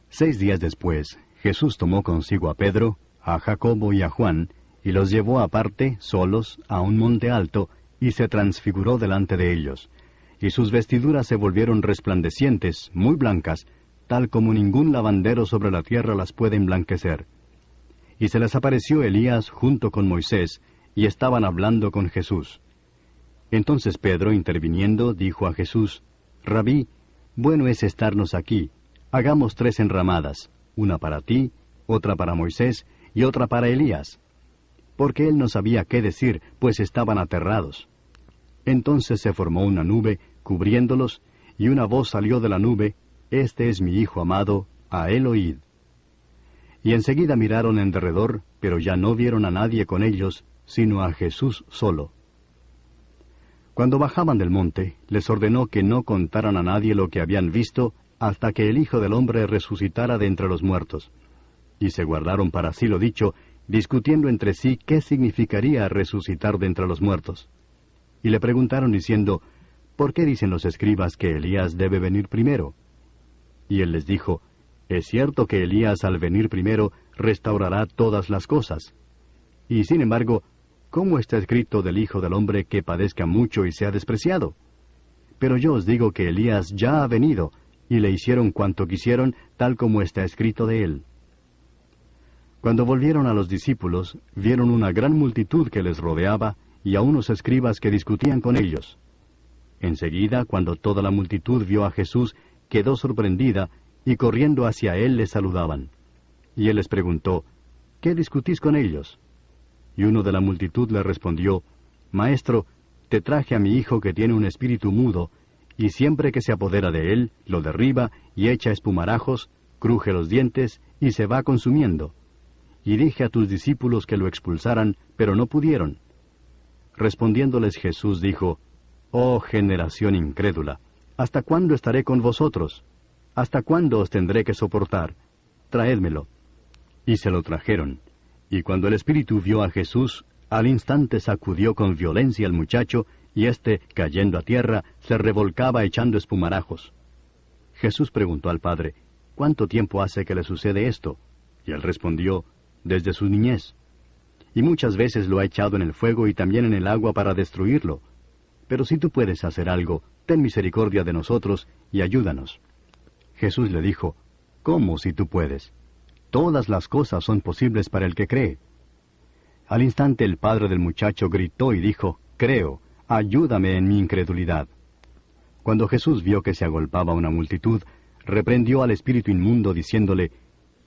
6 días después, Jesús tomó consigo a Pedro, a Jacobo y a Juan, y los llevó aparte, solos, a un monte alto, y se transfiguró delante de ellos. Y sus vestiduras se volvieron resplandecientes, muy blancas, tal como ningún lavandero sobre la tierra las puede emblanquecer. Y se les apareció Elías junto con Moisés, y estaban hablando con Jesús. Entonces Pedro, interviniendo, dijo a Jesús, Rabí, bueno es estarnos aquí, hagamos 3 enramadas, una para ti, otra para Moisés, y otra para Elías. Porque él no sabía qué decir, pues estaban aterrados. Entonces se formó una nube, cubriéndolos, y una voz salió de la nube, Este es mi Hijo amado, a él oíd. Y enseguida miraron en derredor, pero ya no vieron a nadie con ellos, sino a Jesús solo. Cuando bajaban del monte, les ordenó que no contaran a nadie lo que habían visto, hasta que el Hijo del Hombre resucitara de entre los muertos. Y se guardaron para sí lo dicho, discutiendo entre sí qué significaría resucitar de entre los muertos. Y le preguntaron diciendo, ¿por qué dicen los escribas que Elías debe venir primero? Y él les dijo, es cierto que Elías al venir primero restaurará todas las cosas. Y sin embargo, ¿cómo está escrito del Hijo del Hombre que padezca mucho y sea despreciado? Pero yo os digo que Elías ya ha venido, y le hicieron cuanto quisieron, tal como está escrito de él. Cuando volvieron a los discípulos, vieron una gran multitud que les rodeaba, y a unos escribas que discutían con ellos. Enseguida, cuando toda la multitud vio a Jesús, quedó sorprendida, y corriendo hacia él le saludaban. Y él les preguntó, ¿qué discutís con ellos? Y uno de la multitud le respondió, Maestro, te traje a mi hijo que tiene un espíritu mudo, y siempre que se apodera de él, lo derriba y echa espumarajos, cruje los dientes y se va consumiendo. Y dije a tus discípulos que lo expulsaran, pero no pudieron. Respondiéndoles Jesús dijo, Oh generación incrédula, ¿hasta cuándo estaré con vosotros? ¿Hasta cuándo os tendré que soportar? Traédmelo. Y se lo trajeron. Y cuando el espíritu vio a Jesús, al instante sacudió con violencia al muchacho, y éste, cayendo a tierra, se revolcaba echando espumarajos. Jesús preguntó al padre, ¿cuánto tiempo hace que le sucede esto? Y él respondió, desde su niñez. Y muchas veces lo ha echado en el fuego y también en el agua para destruirlo. Pero si tú puedes hacer algo, ten misericordia de nosotros y ayúdanos. Jesús le dijo, ¿cómo si tú puedes? Todas las cosas son posibles para el que cree. Al instante el padre del muchacho gritó y dijo, Creo, ayúdame en mi incredulidad. Cuando Jesús vio que se agolpaba una multitud, reprendió al espíritu inmundo diciéndole,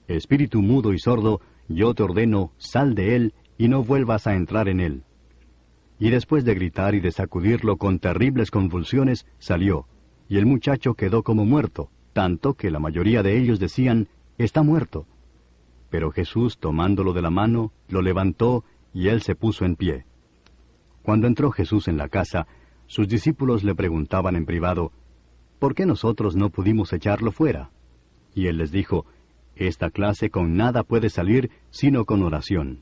Espíritu mudo y sordo, yo te ordeno, sal de él y no vuelvas a entrar en él. Y después de gritar y de sacudirlo con terribles convulsiones, salió, y el muchacho quedó como muerto, tanto que la mayoría de ellos decían, está muerto. Pero Jesús, tomándolo de la mano, lo levantó, y él se puso en pie. Cuando entró Jesús en la casa, sus discípulos le preguntaban en privado, ¿por qué nosotros no pudimos echarlo fuera? Y él les dijo, esta clase con nada puede salir, sino con oración.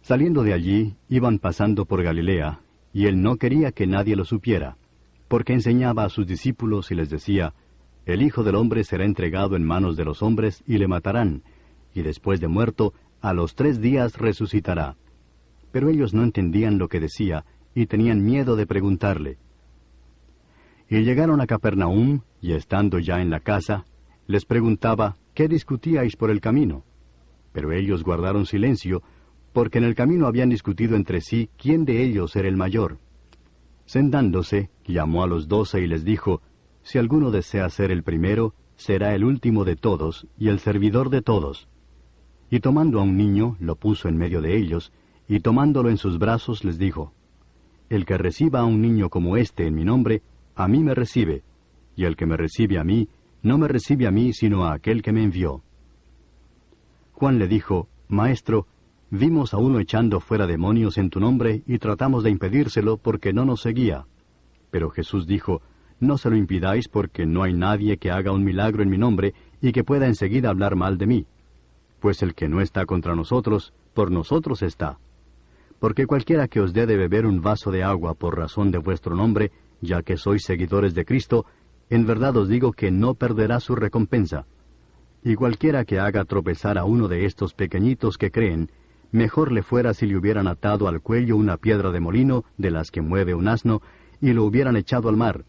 Saliendo de allí, iban pasando por Galilea, y él no quería que nadie lo supiera, porque enseñaba a sus discípulos y les decía, el Hijo del Hombre será entregado en manos de los hombres y le matarán, y después de muerto, a los 3 días resucitará. Pero ellos no entendían lo que decía, y tenían miedo de preguntarle. Y llegaron a Capernaum, y estando ya en la casa, les preguntaba, ¿qué discutíais por el camino? Pero ellos guardaron silencio, porque en el camino habían discutido entre sí quién de ellos era el mayor. Sentándose, llamó a los 12 y les dijo, si alguno desea ser el primero, será el último de todos y el servidor de todos. Y tomando a un niño, lo puso en medio de ellos, y tomándolo en sus brazos les dijo, el que reciba a un niño como este en mi nombre, a mí me recibe, y el que me recibe a mí, no me recibe a mí, sino a aquel que me envió. Juan le dijo, Maestro, vimos a uno echando fuera demonios en tu nombre, y tratamos de impedírselo porque no nos seguía. Pero Jesús dijo, no se lo impidáis porque no hay nadie que haga un milagro en mi nombre, y que pueda enseguida hablar mal de mí. Pues el que no está contra nosotros, por nosotros está. Porque cualquiera que os dé de beber un vaso de agua por razón de vuestro nombre, ya que sois seguidores de Cristo, en verdad os digo que no perderá su recompensa. Y cualquiera que haga tropezar a uno de estos pequeñitos que creen, mejor le fuera si le hubieran atado al cuello una piedra de molino, de las que mueve un asno, y lo hubieran echado al mar.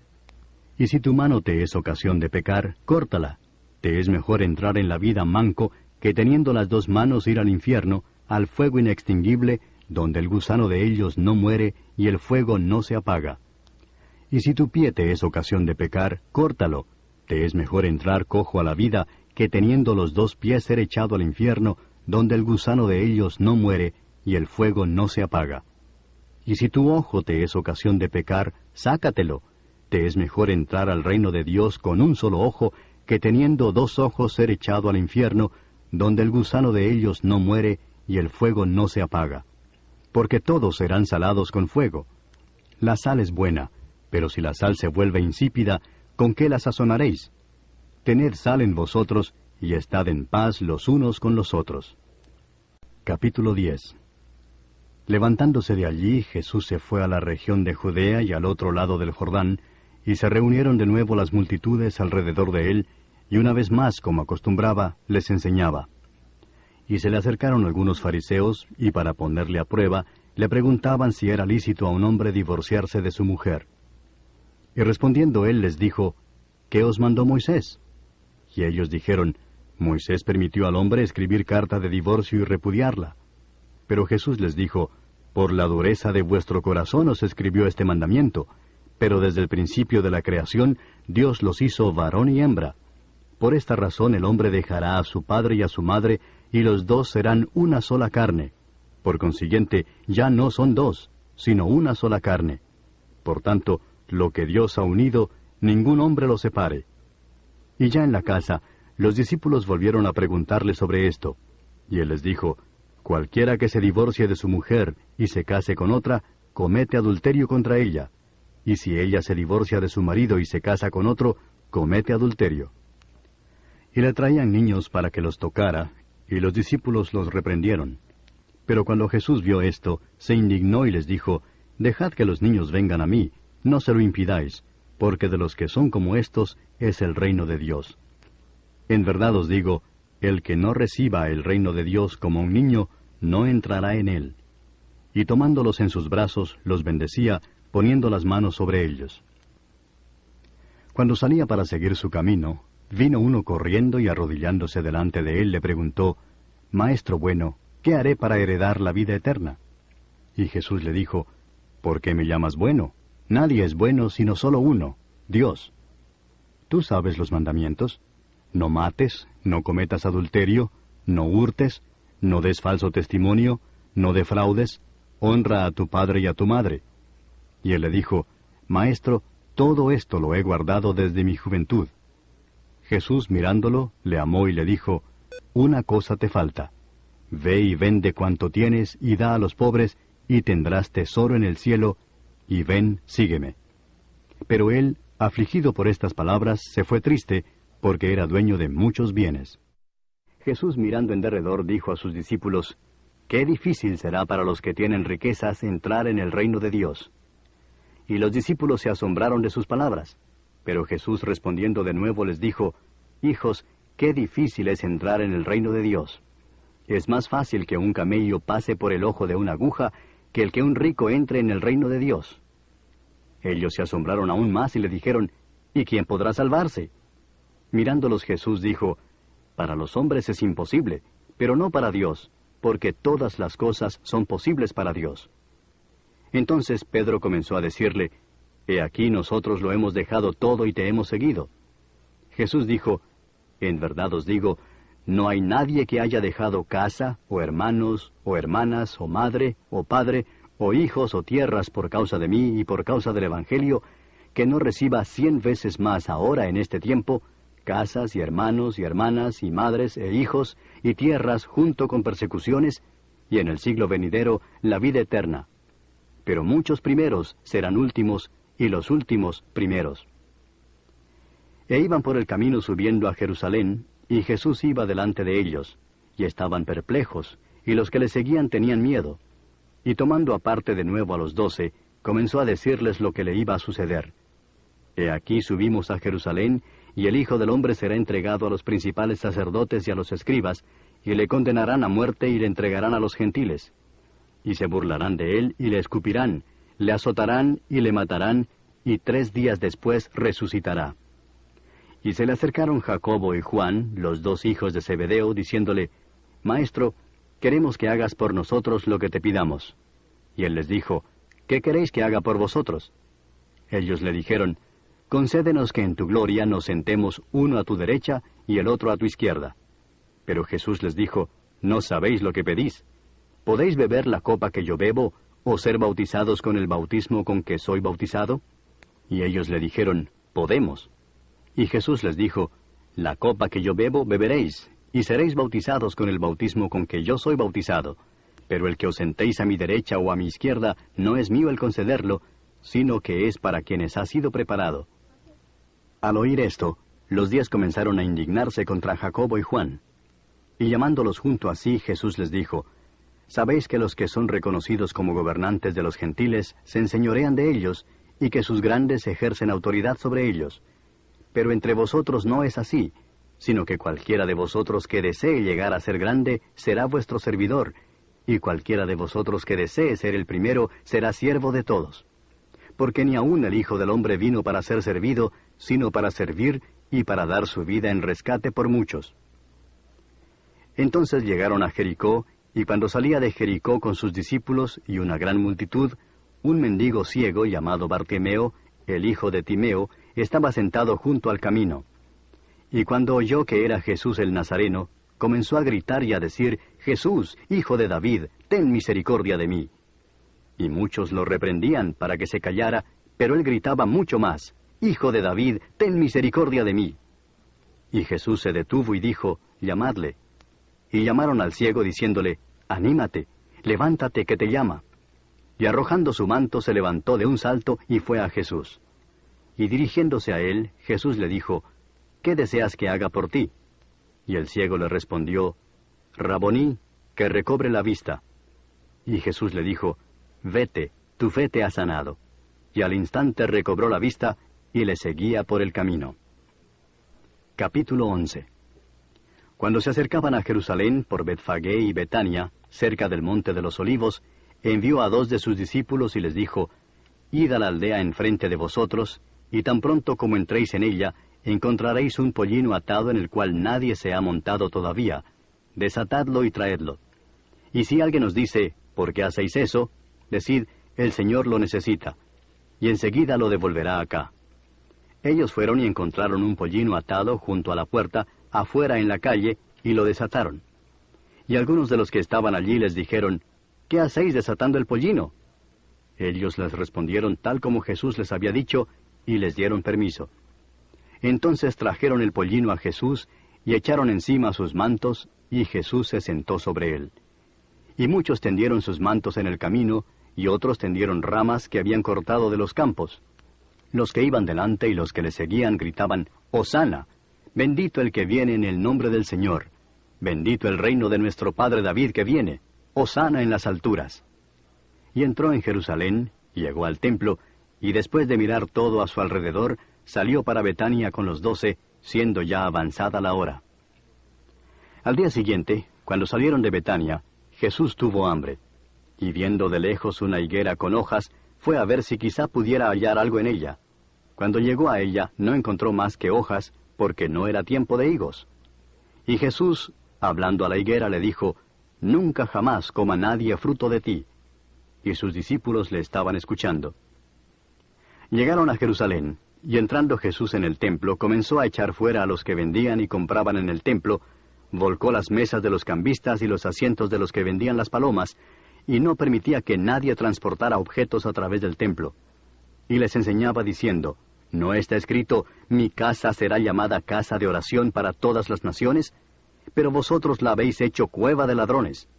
Y si tu mano te es ocasión de pecar, córtala. Te es mejor entrar en la vida manco, que teniendo las 2 manos ir al infierno, al fuego inextinguible, donde el gusano de ellos no muere y el fuego no se apaga. Y si tu pie te es ocasión de pecar, córtalo. Te es mejor entrar cojo a la vida, que teniendo los 2 pies ser echado al infierno, donde el gusano de ellos no muere y el fuego no se apaga. Y si tu ojo te es ocasión de pecar, sácatelo. Te es mejor entrar al reino de Dios con un solo ojo, que teniendo 2 ojos ser echado al infierno, donde el gusano de ellos no muere y el fuego no se apaga. Porque todos serán salados con fuego. La sal es buena, pero si la sal se vuelve insípida, ¿con qué la sazonaréis? Tened sal en vosotros, y estad en paz los unos con los otros. Capítulo 10. Levantándose de allí, Jesús se fue a la región de Judea y al otro lado del Jordán, y se reunieron de nuevo las multitudes alrededor de él, y una vez más, como acostumbraba, les enseñaba. Y se le acercaron algunos fariseos, y para ponerle a prueba, le preguntaban si era lícito a un hombre divorciarse de su mujer. Y respondiendo él les dijo, ¿qué os mandó Moisés? Y ellos dijeron, Moisés permitió al hombre escribir carta de divorcio y repudiarla. Pero Jesús les dijo, por la dureza de vuestro corazón os escribió este mandamiento, Pero desde el principio de la creación, Dios los hizo varón y hembra. Por esta razón el hombre dejará a su padre y a su madre, y los dos serán una sola carne. Por consiguiente, ya no son dos, sino una sola carne. Por tanto, lo que Dios ha unido, ningún hombre lo separe. Y ya en la casa, los discípulos volvieron a preguntarle sobre esto. Y él les dijo, cualquiera que se divorcie de su mujer y se case con otra, comete adulterio contra ella. Y si ella se divorcia de su marido y se casa con otro, comete adulterio. Y le traían niños para que los tocara, y los discípulos los reprendieron. Pero cuando Jesús vio esto, se indignó y les dijo, dejad que los niños vengan a mí, no se lo impidáis, porque de los que son como estos es el reino de Dios. En verdad os digo, el que no reciba el reino de Dios como un niño, no entrará en él. Y tomándolos en sus brazos, los bendecía, poniendo las manos sobre ellos. Cuando salía para seguir su camino, vino uno corriendo y arrodillándose delante de él le preguntó, Maestro bueno, ¿qué haré para heredar la vida eterna? Y Jesús le dijo, ¿por qué me llamas bueno? Nadie es bueno sino solo uno, Dios. Tú sabes los mandamientos. No mates, no cometas adulterio, no hurtes, no des falso testimonio, no defraudes, honra a tu padre y a tu madre. Y él le dijo, Maestro, todo esto lo he guardado desde mi juventud. Jesús mirándolo, le amó y le dijo, una cosa te falta. Ve y vende cuanto tienes y da a los pobres, y tendrás tesoro en el cielo, y ven, sígueme. Pero él, afligido por estas palabras, se fue triste, porque era dueño de muchos bienes. Jesús mirando en derredor dijo a sus discípulos, «Qué difícil será para los que tienen riquezas entrar en el reino de Dios». Y los discípulos se asombraron de sus palabras. Pero Jesús respondiendo de nuevo les dijo, «Hijos, qué difícil es entrar en el reino de Dios. Es más fácil que un camello pase por el ojo de una aguja, que el que un rico entre en el reino de Dios». Ellos se asombraron aún más y le dijeron, «¿Y quién podrá salvarse?». Mirándolos Jesús dijo, «Para los hombres es imposible, pero no para Dios, porque todas las cosas son posibles para Dios». Entonces Pedro comenzó a decirle, «He aquí nosotros lo hemos dejado todo y te hemos seguido». Jesús dijo, «En verdad os digo, no hay nadie que haya dejado casa, o hermanos, o hermanas, o madre, o padre, o hijos, o tierras por causa de mí y por causa del Evangelio, que no reciba 100 veces más ahora en este tiempo, casas y hermanos y hermanas y madres e hijos y tierras junto con persecuciones, y en el siglo venidero la vida eterna. Pero muchos primeros serán últimos, y los últimos primeros». E iban por el camino subiendo a Jerusalén, y Jesús iba delante de ellos, y estaban perplejos, y los que le seguían tenían miedo. Y tomando aparte de nuevo a los 12, comenzó a decirles lo que le iba a suceder. «He aquí subimos a Jerusalén, y el Hijo del Hombre será entregado a los principales sacerdotes y a los escribas, y le condenarán a muerte y le entregarán a los gentiles. Y se burlarán de él y le escupirán, le azotarán y le matarán, y 3 días después resucitará». Y se le acercaron Jacobo y Juan, los 2 hijos de Zebedeo, diciéndole, «Maestro, queremos que hagas por nosotros lo que te pidamos». Y él les dijo, «¿Qué queréis que haga por vosotros?». Ellos le dijeron, «Concédenos que en tu gloria nos sentemos uno a tu derecha y el otro a tu izquierda». Pero Jesús les dijo, «No sabéis lo que pedís. ¿Podéis beber la copa que yo bebo, o ser bautizados con el bautismo con que soy bautizado?» Y ellos le dijeron, «Podemos». Y Jesús les dijo, «La copa que yo bebo beberéis, y seréis bautizados con el bautismo con que yo soy bautizado. Pero el que os sentéis a mi derecha o a mi izquierda, no es mío el concederlo, sino que es para quienes ha sido preparado». Al oír esto, los 10 comenzaron a indignarse contra Jacobo y Juan. Y llamándolos junto a sí, Jesús les dijo, «Sabéis que los que son reconocidos como gobernantes de los gentiles se enseñorean de ellos, y que sus grandes ejercen autoridad sobre ellos. Pero entre vosotros no es así, sino que cualquiera de vosotros que desee llegar a ser grande será vuestro servidor, y cualquiera de vosotros que desee ser el primero será siervo de todos. Porque ni aun el Hijo del Hombre vino para ser servido, sino para servir y para dar su vida en rescate por muchos». Entonces llegaron a Jericó, y cuando salía de Jericó con sus discípulos y una gran multitud, un mendigo ciego llamado Bartimeo el hijo de Timeo, estaba sentado junto al camino. Y cuando oyó que era Jesús el Nazareno, comenzó a gritar y a decir, «Jesús, hijo de David, ten misericordia de mí». Y muchos lo reprendían para que se callara, pero él gritaba mucho más, «Hijo de David, ten misericordia de mí». Y Jesús se detuvo y dijo, «Llamadle». Y llamaron al ciego diciéndole, «Anímate, levántate que te llama». Y arrojando su manto se levantó de un salto y fue a Jesús. Y dirigiéndose a él, Jesús le dijo, «¿Qué deseas que haga por ti?» Y el ciego le respondió, «Raboní, que recobre la vista». Y Jesús le dijo, «Vete, tu fe te ha sanado». Y al instante recobró la vista y le seguía por el camino. Capítulo 11. Cuando se acercaban a Jerusalén por Betfagé y Betania, cerca del monte de los Olivos, envió a 2 de sus discípulos y les dijo, «Id a la aldea enfrente de vosotros, y tan pronto como entréis en ella, encontraréis un pollino atado en el cual nadie se ha montado todavía. Desatadlo y traedlo. Y si alguien os dice, ¿por qué hacéis eso?, decid, el Señor lo necesita, y enseguida lo devolverá acá». Ellos fueron y encontraron un pollino atado junto a la puerta, afuera en la calle, y lo desataron. Y algunos de los que estaban allí les dijeron, «¿Qué hacéis desatando el pollino?». Ellos les respondieron tal como Jesús les había dicho, y les dieron permiso. Entonces trajeron el pollino a Jesús, y echaron encima sus mantos, y Jesús se sentó sobre él. Y muchos tendieron sus mantos en el camino, y otros tendieron ramas que habían cortado de los campos. Los que iban delante y los que le seguían gritaban, «Hosana, bendito el que viene en el nombre del Señor, bendito el reino de nuestro padre David que viene, Hosana en las alturas». Y entró en Jerusalén, y llegó al templo, y después de mirar todo a su alrededor, salió para Betania con los 12, siendo ya avanzada la hora. Al día siguiente, cuando salieron de Betania, Jesús tuvo hambre, y viendo de lejos una higuera con hojas, fue a ver si quizá pudiera hallar algo en ella. Cuando llegó a ella, no encontró más que hojas, porque no era tiempo de higos. Y Jesús, hablando a la higuera, le dijo, «Nunca jamás coma nadie fruto de ti». Y sus discípulos le estaban escuchando. Llegaron a Jerusalén, y entrando Jesús en el templo, comenzó a echar fuera a los que vendían y compraban en el templo, volcó las mesas de los cambistas y los asientos de los que vendían las palomas, y no permitía que nadie transportara objetos a través del templo. Y les enseñaba diciendo, ¿no está escrito, mi casa será llamada casa de oración para todas las naciones? Pero vosotros la habéis hecho cueva de ladrones.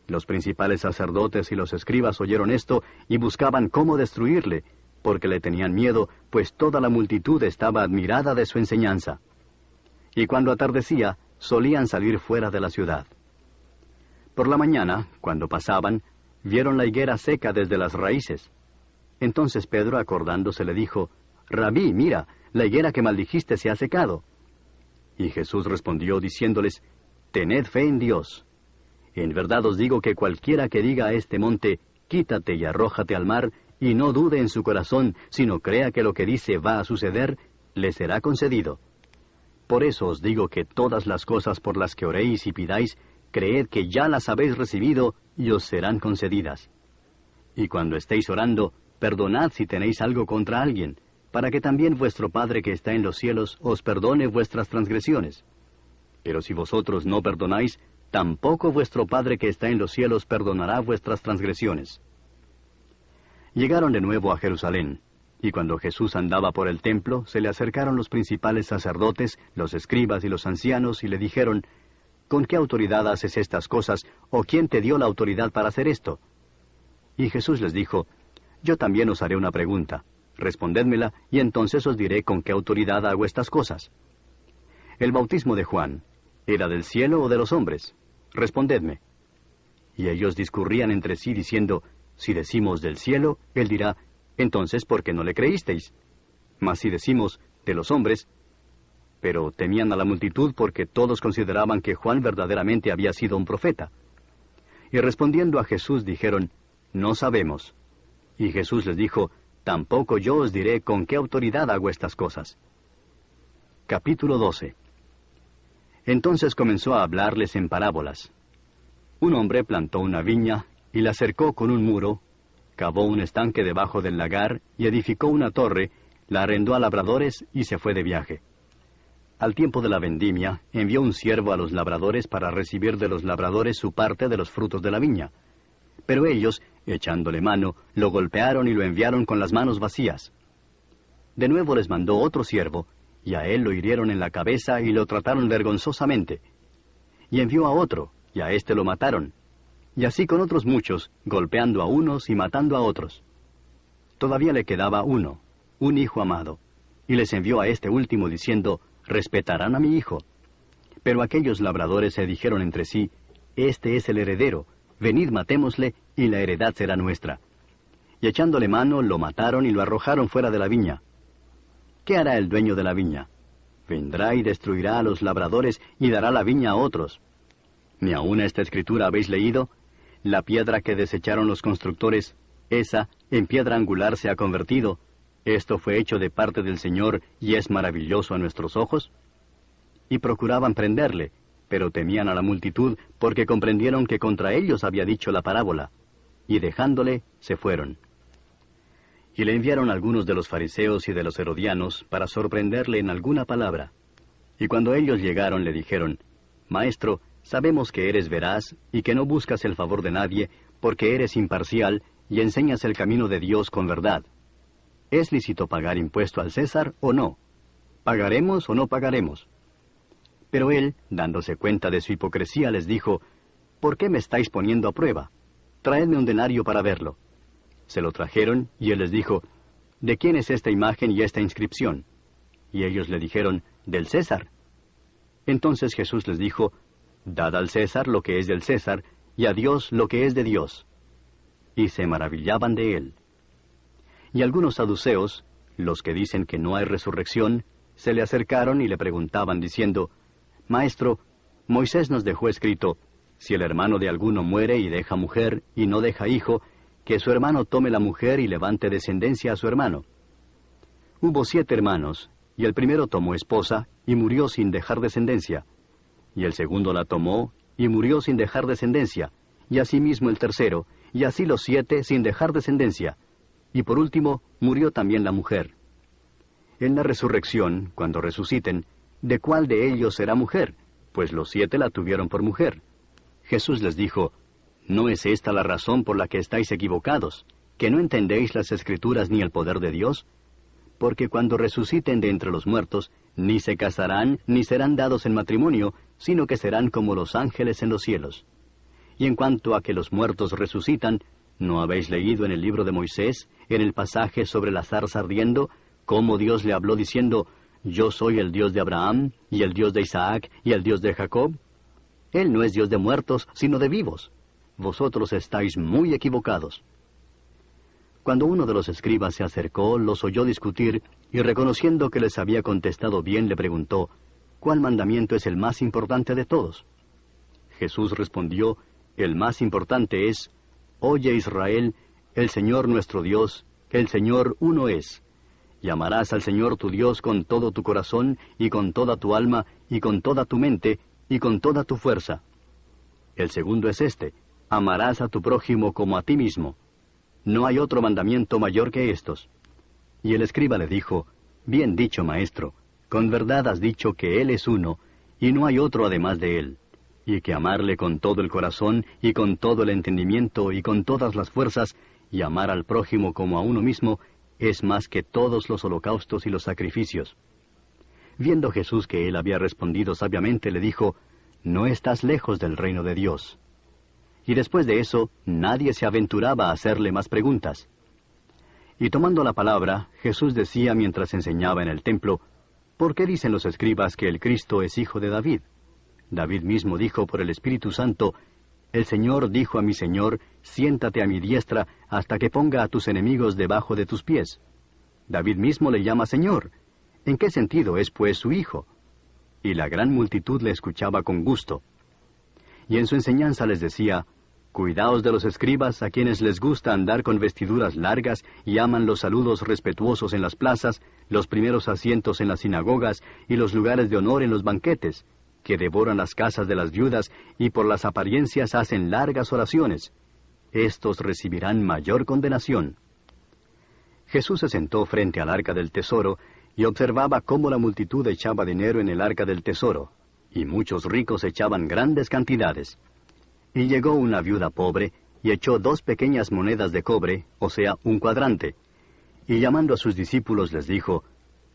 Los principales sacerdotes y los escribas oyeron esto y buscaban cómo destruirle, porque le tenían miedo, pues toda la multitud estaba admirada de su enseñanza. Y cuando atardecía, solían salir fuera de la ciudad. Por la mañana, cuando pasaban, vieron la higuera seca desde las raíces. Entonces Pedro, acordándose, le dijo, «Rabí, mira, la higuera que maldijiste se ha secado». Y Jesús respondió diciéndoles, «Tened fe en Dios. En verdad os digo que cualquiera que diga a este monte, quítate y arrójate al mar, y no dude en su corazón, sino crea que lo que dice va a suceder, le será concedido. Por eso os digo que todas las cosas por las que oréis y pidáis, creed que ya las habéis recibido y os serán concedidas. Y cuando estéis orando, perdonad si tenéis algo contra alguien, para que también vuestro Padre que está en los cielos os perdone vuestras transgresiones. Pero si vosotros no perdonáis, tampoco vuestro Padre que está en los cielos perdonará vuestras transgresiones». Llegaron de nuevo a Jerusalén, y cuando Jesús andaba por el templo, se le acercaron los principales sacerdotes, los escribas y los ancianos, y le dijeron, «¿Con qué autoridad haces estas cosas, o quién te dio la autoridad para hacer esto?» Y Jesús les dijo, «Yo también os haré una pregunta, respondedmela, y entonces os diré con qué autoridad hago estas cosas. El bautismo de Juan, ¿era del cielo o de los hombres? Respondedme». Y ellos discurrían entre sí diciendo, «Si decimos del cielo, él dirá, entonces, ¿por qué no le creísteis? Mas si decimos de los hombres...». Pero temían a la multitud porque todos consideraban que Juan verdaderamente había sido un profeta. Y respondiendo a Jesús dijeron, «No sabemos». Y Jesús les dijo, «Tampoco yo os diré con qué autoridad hago estas cosas». Capítulo 12. Entonces comenzó a hablarles en parábolas. Un hombre plantó una viña y la cercó con un muro, cavó un estanque debajo del lagar y edificó una torre, la arrendó a labradores y se fue de viaje. Al tiempo de la vendimia, envió un siervo a los labradores para recibir de los labradores su parte de los frutos de la viña. Pero ellos, echándole mano, lo golpearon y lo enviaron con las manos vacías. De nuevo les mandó otro siervo, y a él lo hirieron en la cabeza y lo trataron vergonzosamente. Y envió a otro, y a éste lo mataron. Y así con otros muchos, golpeando a unos y matando a otros. Todavía le quedaba uno, un hijo amado, y les envió a este último diciendo, respetarán a mi hijo. Pero aquellos labradores se dijeron entre sí, este es el heredero, venid matémosle, y la heredad será nuestra. Y echándole mano, lo mataron y lo arrojaron fuera de la viña. ¿Qué hará el dueño de la viña? Vendrá y destruirá a los labradores y dará la viña a otros. ¿Ni aún esta escritura habéis leído? La piedra que desecharon los constructores, esa en piedra angular se ha convertido. ¿Esto fue hecho de parte del Señor y es maravilloso a nuestros ojos? Y procuraban prenderle, pero temían a la multitud porque comprendieron que contra ellos había dicho la parábola. Y dejándole, se fueron. Y le enviaron algunos de los fariseos y de los herodianos para sorprenderle en alguna palabra. Y cuando ellos llegaron le dijeron, Maestro, sabemos que eres veraz y que no buscas el favor de nadie, porque eres imparcial y enseñas el camino de Dios con verdad. ¿Es lícito pagar impuesto al César o no? ¿Pagaremos o no pagaremos? Pero él, dándose cuenta de su hipocresía, les dijo, ¿por qué me estáis poniendo a prueba? Traedme un denario para verlo. Se lo trajeron, y él les dijo, ¿de quién es esta imagen y esta inscripción? Y ellos le dijeron, del César. Entonces Jesús les dijo, dad al César lo que es del César, y a Dios lo que es de Dios. Y se maravillaban de él. Y algunos saduceos, los que dicen que no hay resurrección, se le acercaron y le preguntaban diciendo, Maestro, Moisés nos dejó escrito, si el hermano de alguno muere y deja mujer y no deja hijo, que su hermano tome la mujer y levante descendencia a su hermano. Hubo 7 hermanos, y el primero tomó esposa y murió sin dejar descendencia, y el segundo la tomó y murió sin dejar descendencia, y asimismo el tercero, y así los 7 sin dejar descendencia, y por último murió también la mujer. En la resurrección, cuando resuciten, ¿de cuál de ellos será mujer? Pues los 7 la tuvieron por mujer. Jesús les dijo, ¿no es esta la razón por la que estáis equivocados, que no entendéis las Escrituras ni el poder de Dios? Porque cuando resuciten de entre los muertos, ni se casarán ni serán dados en matrimonio, sino que serán como los ángeles en los cielos. Y en cuanto a que los muertos resucitan, ¿no habéis leído en el libro de Moisés, en el pasaje sobre la zarza ardiendo, cómo Dios le habló diciendo, yo soy el Dios de Abraham, y el Dios de Isaac, y el Dios de Jacob? Él no es Dios de muertos, sino de vivos. Vosotros estáis muy equivocados. Cuando uno de los escribas se acercó, los oyó discutir, y reconociendo que les había contestado bien, le preguntó, ¿cuál mandamiento es el más importante de todos? Jesús respondió, el más importante es, Oye Israel, el Señor nuestro Dios, el Señor uno es. Y amarás al Señor tu Dios con todo tu corazón, y con toda tu alma, y con toda tu mente, y con toda tu fuerza. El segundo es este, amarás a tu prójimo como a ti mismo. No hay otro mandamiento mayor que estos. Y el escriba le dijo, bien dicho, maestro, con verdad has dicho que Él es uno, y no hay otro además de Él, y que amarle con todo el corazón, y con todo el entendimiento, y con todas las fuerzas, y amar al prójimo como a uno mismo, es más que todos los holocaustos y los sacrificios. Viendo Jesús que él había respondido sabiamente, le dijo, no estás lejos del reino de Dios. Y después de eso, nadie se aventuraba a hacerle más preguntas. Y tomando la palabra, Jesús decía mientras enseñaba en el templo, ¿por qué dicen los escribas que el Cristo es hijo de David? David mismo dijo por el Espíritu Santo, el Señor dijo a mi Señor, siéntate a mi diestra hasta que ponga a tus enemigos debajo de tus pies. David mismo le llama Señor. ¿En qué sentido es pues su hijo? Y la gran multitud le escuchaba con gusto. Y en su enseñanza les decía, cuidaos de los escribas a quienes les gusta andar con vestiduras largas y aman los saludos respetuosos en las plazas, los primeros asientos en las sinagogas y los lugares de honor en los banquetes, que devoran las casas de las viudas y por las apariencias hacen largas oraciones. éstos recibirán mayor condenación. Jesús se sentó frente al arca del tesoro y observaba cómo la multitud echaba dinero en el arca del tesoro, y muchos ricos echaban grandes cantidades. Y llegó una viuda pobre, y echó 2 pequeñas monedas de cobre, o sea, un cuadrante. Y llamando a sus discípulos les dijo,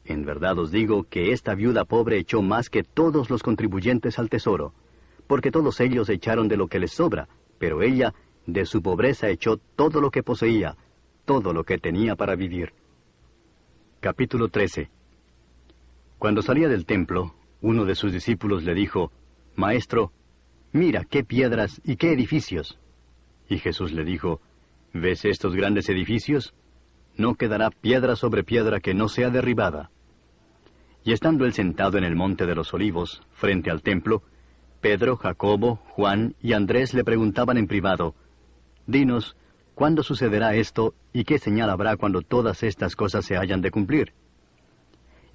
en verdad os digo que esta viuda pobre echó más que todos los contribuyentes al tesoro, porque todos ellos echaron de lo que les sobra, pero ella, de su pobreza echó todo lo que poseía, todo lo que tenía para vivir. Capítulo 13. Cuando salía del templo, uno de sus discípulos le dijo, Maestro, mira qué piedras y qué edificios. Y Jesús le dijo, ¿ves estos grandes edificios? No quedará piedra sobre piedra que no sea derribada. Y estando él sentado en el monte de los olivos, frente al templo, Pedro, Jacobo, Juan y Andrés le preguntaban en privado, Dinos, ¿cuándo sucederá esto y qué señal habrá cuando todas estas cosas se hayan de cumplir?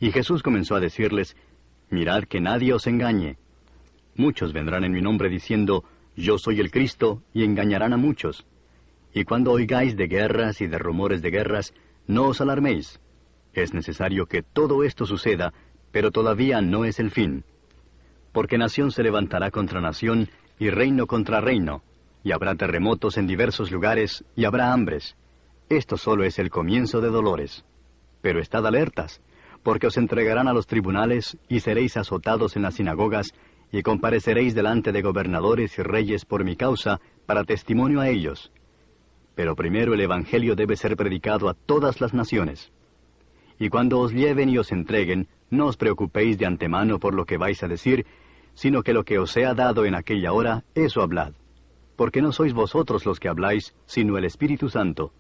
Y Jesús comenzó a decirles, Mirad que nadie os engañe. Muchos vendrán en mi nombre diciendo, Yo soy el Cristo, y engañarán a muchos. Y cuando oigáis de guerras y de rumores de guerras, no os alarméis. Es necesario que todo esto suceda, pero todavía no es el fin. Porque nación se levantará contra nación, y reino contra reino, y habrá terremotos en diversos lugares, y habrá hambres. Esto solo es el comienzo de dolores. Pero estad alertas, porque os entregarán a los tribunales, y seréis azotados en las sinagogas, y compareceréis delante de gobernadores y reyes por mi causa, para testimonio a ellos. Pero primero el Evangelio debe ser predicado a todas las naciones. Y cuando os lleven y os entreguen, no os preocupéis de antemano por lo que vais a decir, sino que lo que os sea dado en aquella hora, eso hablad. Porque no sois vosotros los que habláis, sino el Espíritu Santo.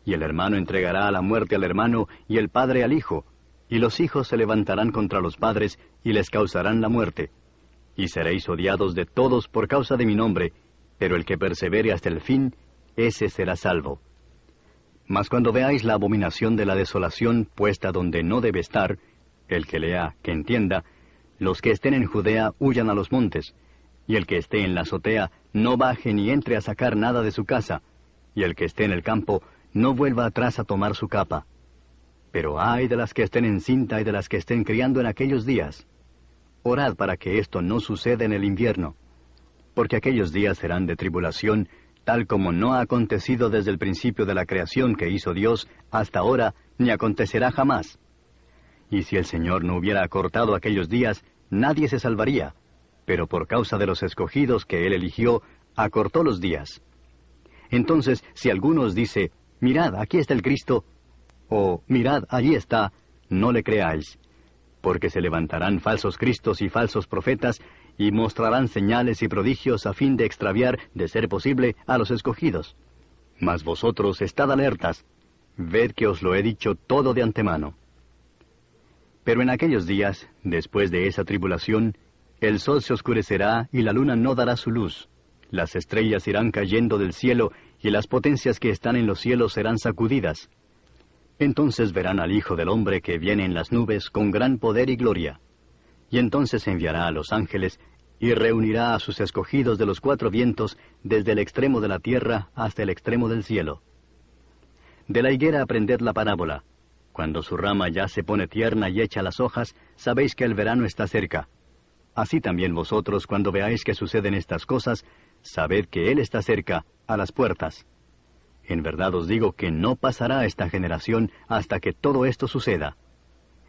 Y el hermano entregará a la muerte al hermano, y el padre al hijo, y los hijos se levantarán contra los padres, y les causarán la muerte. Y seréis odiados de todos por causa de mi nombre, pero el que persevere hasta el fin, ese será salvo. Mas cuando veáis la abominación de la desolación puesta donde no debe estar, el que lea, que entienda, los que estén en Judea huyan a los montes, y el que esté en la azotea no baje ni entre a sacar nada de su casa, y el que esté en el campo no vuelva atrás a tomar su capa. Pero ay de las que estén encinta y de las que estén criando en aquellos días. Orad para que esto no suceda en el invierno, porque aquellos días serán de tribulación, tal como no ha acontecido desde el principio de la creación que hizo Dios hasta ahora, ni acontecerá jamás. Y si el Señor no hubiera acortado aquellos días, nadie se salvaría, pero por causa de los escogidos que Él eligió, acortó los días. Entonces, si alguno os dice, mirad, aquí está el Cristo, o mirad, allí está, no le creáis, porque se levantarán falsos cristos y falsos profetas, y mostrarán señales y prodigios a fin de extraviar, de ser posible, a los escogidos. Mas vosotros estad alertas, ved que os lo he dicho todo de antemano. Pero en aquellos días, después de esa tribulación, el sol se oscurecerá y la luna no dará su luz. Las estrellas irán cayendo del cielo y las potencias que están en los cielos serán sacudidas. Entonces verán al Hijo del Hombre que viene en las nubes con gran poder y gloria. Y entonces enviará a los ángeles y reunirá a sus escogidos de los 4 vientos desde el extremo de la tierra hasta el extremo del cielo. De la higuera aprended la parábola. Cuando su rama ya se pone tierna y echa las hojas, sabéis que el verano está cerca. Así también vosotros, cuando veáis que suceden estas cosas, sabed que Él está cerca, a las puertas. En verdad os digo que no pasará esta generación hasta que todo esto suceda.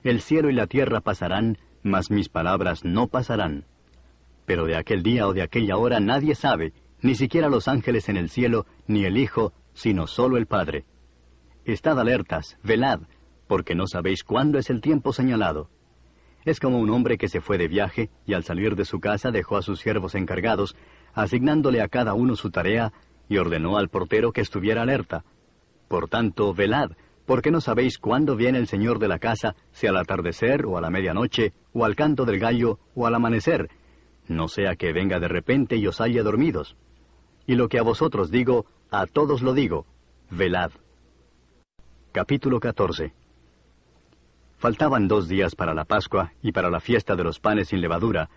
El cielo y la tierra pasarán, mas mis palabras no pasarán. Pero de aquel día o de aquella hora nadie sabe, ni siquiera los ángeles en el cielo, ni el Hijo, sino solo el Padre. Estad alertas, velad, porque no sabéis cuándo es el tiempo señalado. Es como un hombre que se fue de viaje, y al salir de su casa dejó a sus siervos encargados, asignándole a cada uno su tarea, y ordenó al portero que estuviera alerta. Por tanto, velad, porque no sabéis cuándo viene el señor de la casa, si al atardecer, o a la medianoche, o al canto del gallo, o al amanecer, no sea que venga de repente y os halle dormidos. Y lo que a vosotros digo, a todos lo digo, velad. Capítulo 14. Faltaban 2 días para la Pascua y para la fiesta de los panes sin levadura,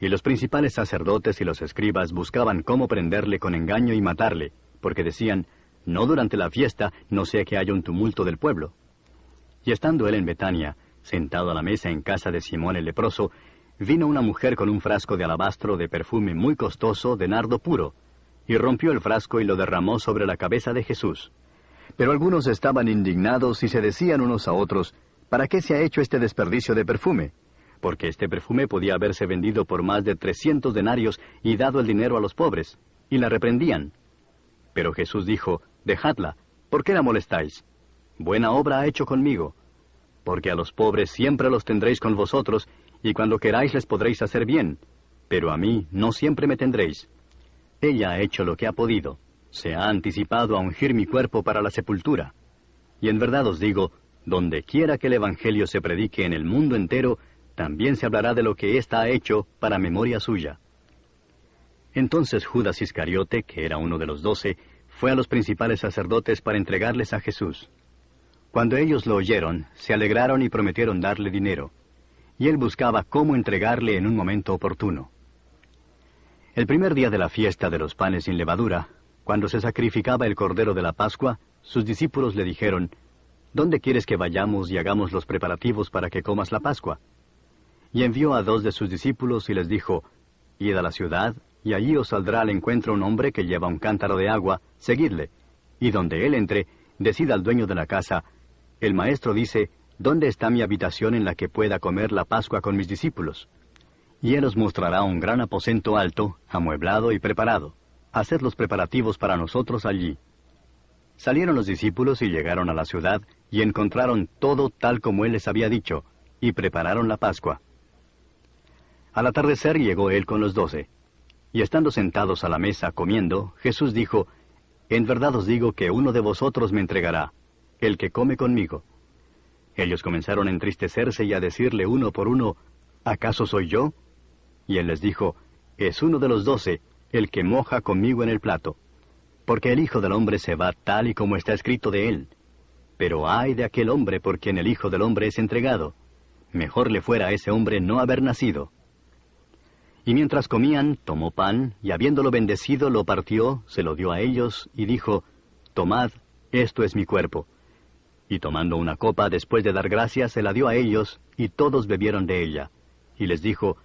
y los principales sacerdotes y los escribas buscaban cómo prenderle con engaño y matarle, porque decían, no durante la fiesta, no sea que haya un tumulto del pueblo. Y estando él en Betania, sentado a la mesa en casa de Simón el leproso, vino una mujer con un frasco de alabastro de perfume muy costoso de nardo puro, y rompió el frasco y lo derramó sobre la cabeza de Jesús. Pero algunos estaban indignados y se decían unos a otros, ¿para qué se ha hecho este desperdicio de perfume? Porque este perfume podía haberse vendido por más de 300 denarios y dado el dinero a los pobres, y la reprendían. Pero Jesús dijo, dejadla, ¿por qué la molestáis? Buena obra ha hecho conmigo, porque a los pobres siempre los tendréis con vosotros, y cuando queráis les podréis hacer bien, pero a mí no siempre me tendréis. Ella ha hecho lo que ha podido, se ha anticipado a ungir mi cuerpo para la sepultura. Y en verdad os digo, donde quiera que el Evangelio se predique en el mundo entero, también se hablará de lo que ésta ha hecho para memoria suya. Entonces Judas Iscariote, que era uno de los 12, fue a los principales sacerdotes para entregarles a Jesús. Cuando ellos lo oyeron, se alegraron y prometieron darle dinero. Y él buscaba cómo entregarle en un momento oportuno. El primer día de la fiesta de los panes sin levadura, cuando se sacrificaba el cordero de la Pascua, sus discípulos le dijeron, ¿dónde quieres que vayamos y hagamos los preparativos para que comas la Pascua? Y envió a 2 de sus discípulos y les dijo, id a la ciudad, y allí os saldrá al encuentro un hombre que lleva un cántaro de agua, seguidle, y donde él entre, decid al dueño de la casa, el maestro dice, ¿dónde está mi habitación en la que pueda comer la Pascua con mis discípulos? Y él os mostrará un gran aposento alto, amueblado y preparado. Haced los preparativos para nosotros allí. Salieron los discípulos y llegaron a la ciudad, y encontraron todo tal como él les había dicho, y prepararon la Pascua. Al atardecer llegó él con los 12. Y estando sentados a la mesa comiendo, Jesús dijo, en verdad os digo que uno de vosotros me entregará, el que come conmigo. Ellos comenzaron a entristecerse y a decirle uno por uno, ¿acaso soy yo? Y él les dijo, es uno de los 12, el que moja conmigo en el plato. Porque el Hijo del Hombre se va tal y como está escrito de él. Pero ay de aquel hombre por quien el Hijo del Hombre es entregado. Mejor le fuera a ese hombre no haber nacido. Y mientras comían, tomó pan, y habiéndolo bendecido, lo partió, se lo dio a ellos, y dijo, tomad, esto es mi cuerpo. Y tomando una copa, después de dar gracias, se la dio a ellos, y todos bebieron de ella. Y les dijo,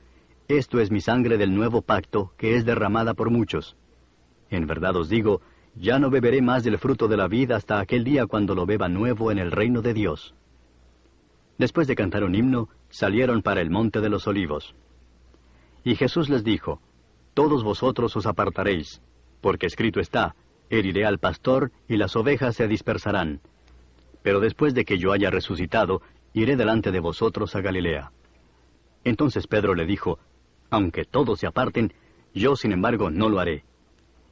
esto es mi sangre del nuevo pacto, que es derramada por muchos. En verdad os digo, ya no beberé más del fruto de la vid hasta aquel día cuando lo beba nuevo en el reino de Dios. Después de cantar un himno, salieron para el monte de los olivos. Y Jesús les dijo, todos vosotros os apartaréis, porque escrito está, heriré al pastor y las ovejas se dispersarán. Pero después de que yo haya resucitado, iré delante de vosotros a Galilea. Entonces Pedro le dijo, aunque todos se aparten, yo sin embargo no lo haré.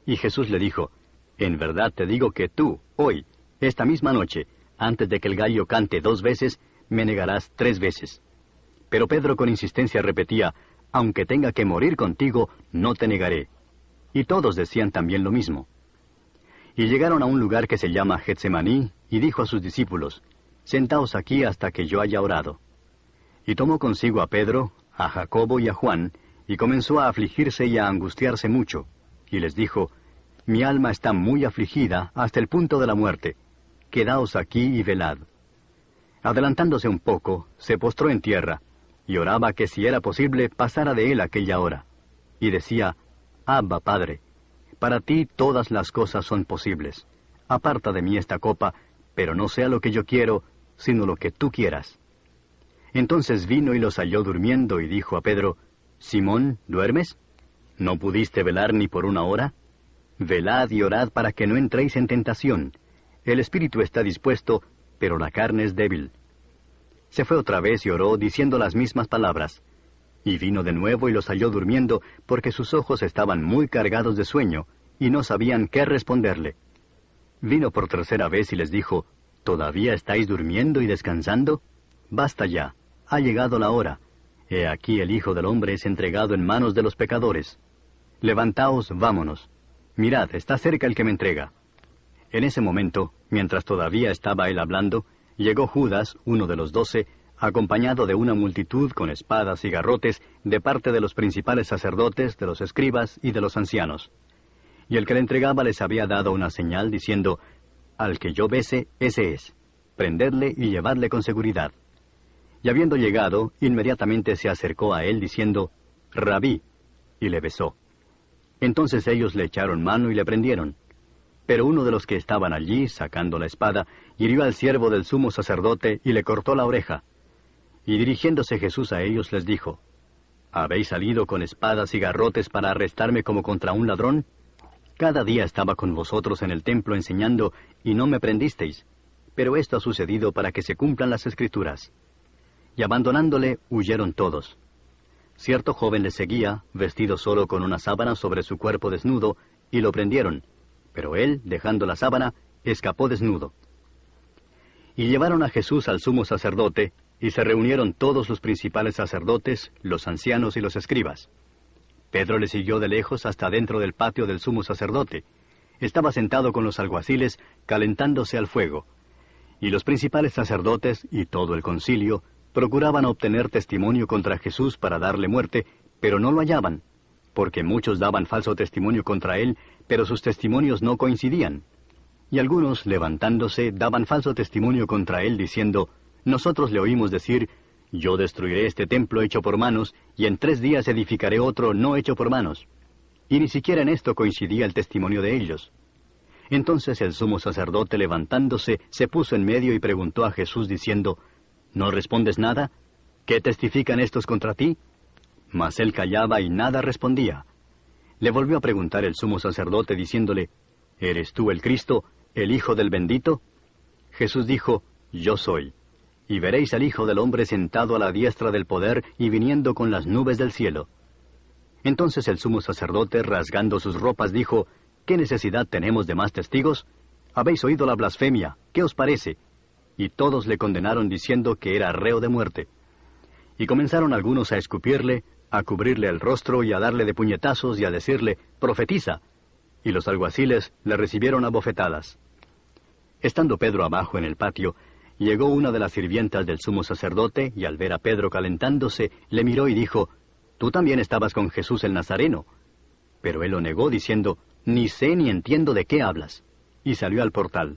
Y Jesús le dijo, en verdad te digo que tú, hoy, esta misma noche, antes de que el gallo cante 2 veces, me negarás 3 veces. Pero Pedro con insistencia repetía, aunque tenga que morir contigo, no te negaré. Y todos decían también lo mismo. Y llegaron a un lugar que se llama Getsemaní, y dijo a sus discípulos, sentaos aquí hasta que yo haya orado. Y tomó consigo a Pedro, a Jacobo y a Juan, y comenzó a afligirse y a angustiarse mucho. Y les dijo, mi alma está muy afligida hasta el punto de la muerte. Quedaos aquí y velad. Adelantándose un poco, se postró en tierra, y oraba que si era posible pasara de él aquella hora. Y decía, Abba, Padre, para ti todas las cosas son posibles. Aparta de mí esta copa, pero no sea lo que yo quiero, sino lo que tú quieras. Entonces vino y los halló durmiendo y dijo a Pedro, Simón, ¿duermes? ¿No pudiste velar ni por 1 hora? Velad y orad para que no entréis en tentación. El espíritu está dispuesto, pero la carne es débil. Se fue otra vez y oró, diciendo las mismas palabras. Y vino de nuevo y los halló durmiendo, porque sus ojos estaban muy cargados de sueño, y no sabían qué responderle. Vino por 3ª vez y les dijo, ¿todavía estáis durmiendo y descansando? Basta ya, ha llegado la hora. He aquí el Hijo del Hombre es entregado en manos de los pecadores. Levantaos, vámonos. Mirad, está cerca el que me entrega. En ese momento, mientras todavía estaba él hablando, llegó Judas, uno de los 12, acompañado de una multitud con espadas y garrotes de parte de los principales sacerdotes, de los escribas y de los ancianos. y el que le entregaba les había dado una señal diciendo, «Al que yo bese, ese es. Prendedle y llevadle con seguridad». Y habiendo llegado, inmediatamente se acercó a él diciendo, «Rabí», y le besó. Entonces ellos le echaron mano y le prendieron. Pero uno de los que estaban allí, sacando la espada, hirió al siervo del sumo sacerdote y le cortó la oreja. Y dirigiéndose Jesús a ellos les dijo, «¿Habéis salido con espadas y garrotes para arrestarme como contra un ladrón? Cada día estaba con vosotros en el templo enseñando, y no me prendisteis. Pero esto ha sucedido para que se cumplan las Escrituras». Y abandonándole, huyeron todos. Cierto joven le seguía, vestido solo con una sábana sobre su cuerpo desnudo, y lo prendieron. Pero él, dejando la sábana, escapó desnudo. Y llevaron a Jesús al sumo sacerdote, y se reunieron todos los principales sacerdotes, los ancianos y los escribas. Pedro le siguió de lejos hasta dentro del patio del sumo sacerdote. Estaba sentado con los alguaciles, calentándose al fuego. Y los principales sacerdotes y todo el concilio procuraban obtener testimonio contra Jesús para darle muerte, pero no lo hallaban, porque muchos daban falso testimonio contra él, pero sus testimonios no coincidían. Y algunos, levantándose, daban falso testimonio contra él, diciendo, «Nosotros le oímos decir, yo destruiré este templo hecho por manos, y en 3 días edificaré otro no hecho por manos». Y ni siquiera en esto coincidía el testimonio de ellos. Entonces el sumo sacerdote, levantándose, se puso en medio y preguntó a Jesús, diciendo, «¿No respondes nada? ¿Qué testifican estos contra ti?» Mas él callaba y nada respondía. Le volvió a preguntar el sumo sacerdote, diciéndole, «¿Eres tú el Cristo, el Hijo del Bendito?» Jesús dijo, «Yo soy. Y veréis al Hijo del Hombre sentado a la diestra del poder y viniendo con las nubes del cielo». Entonces el sumo sacerdote, rasgando sus ropas, dijo, «¿Qué necesidad tenemos de más testigos? Habéis oído la blasfemia. ¿Qué os parece?» Y todos le condenaron diciendo que era reo de muerte. Y comenzaron algunos a escupirle, a cubrirle el rostro y a darle de puñetazos y a decirle, «Profetiza». Y los alguaciles le recibieron a bofetadas. Estando Pedro abajo en el patio, llegó una de las sirvientas del sumo sacerdote, y al ver a Pedro calentándose, le miró y dijo, «Tú también estabas con Jesús el Nazareno». Pero él lo negó, diciendo, «Ni sé ni entiendo de qué hablas». Y salió al portal.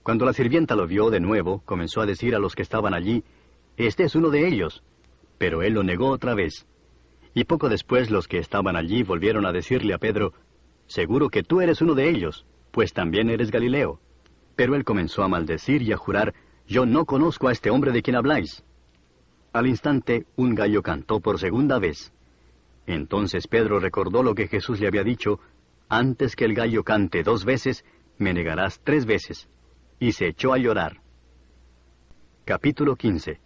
Cuando la sirvienta lo vio de nuevo, comenzó a decir a los que estaban allí, «Este es uno de ellos». Pero él lo negó otra vez. Y poco después los que estaban allí volvieron a decirle a Pedro, «Seguro que tú eres uno de ellos, pues también eres Galileo». Pero él comenzó a maldecir y a jurar, «Yo no conozco a este hombre de quien habláis». Al instante, un gallo cantó por segunda vez. Entonces Pedro recordó lo que Jesús le había dicho, «Antes que el gallo cante 2 veces, me negarás 3 veces». Y se echó a llorar. Capítulo 15.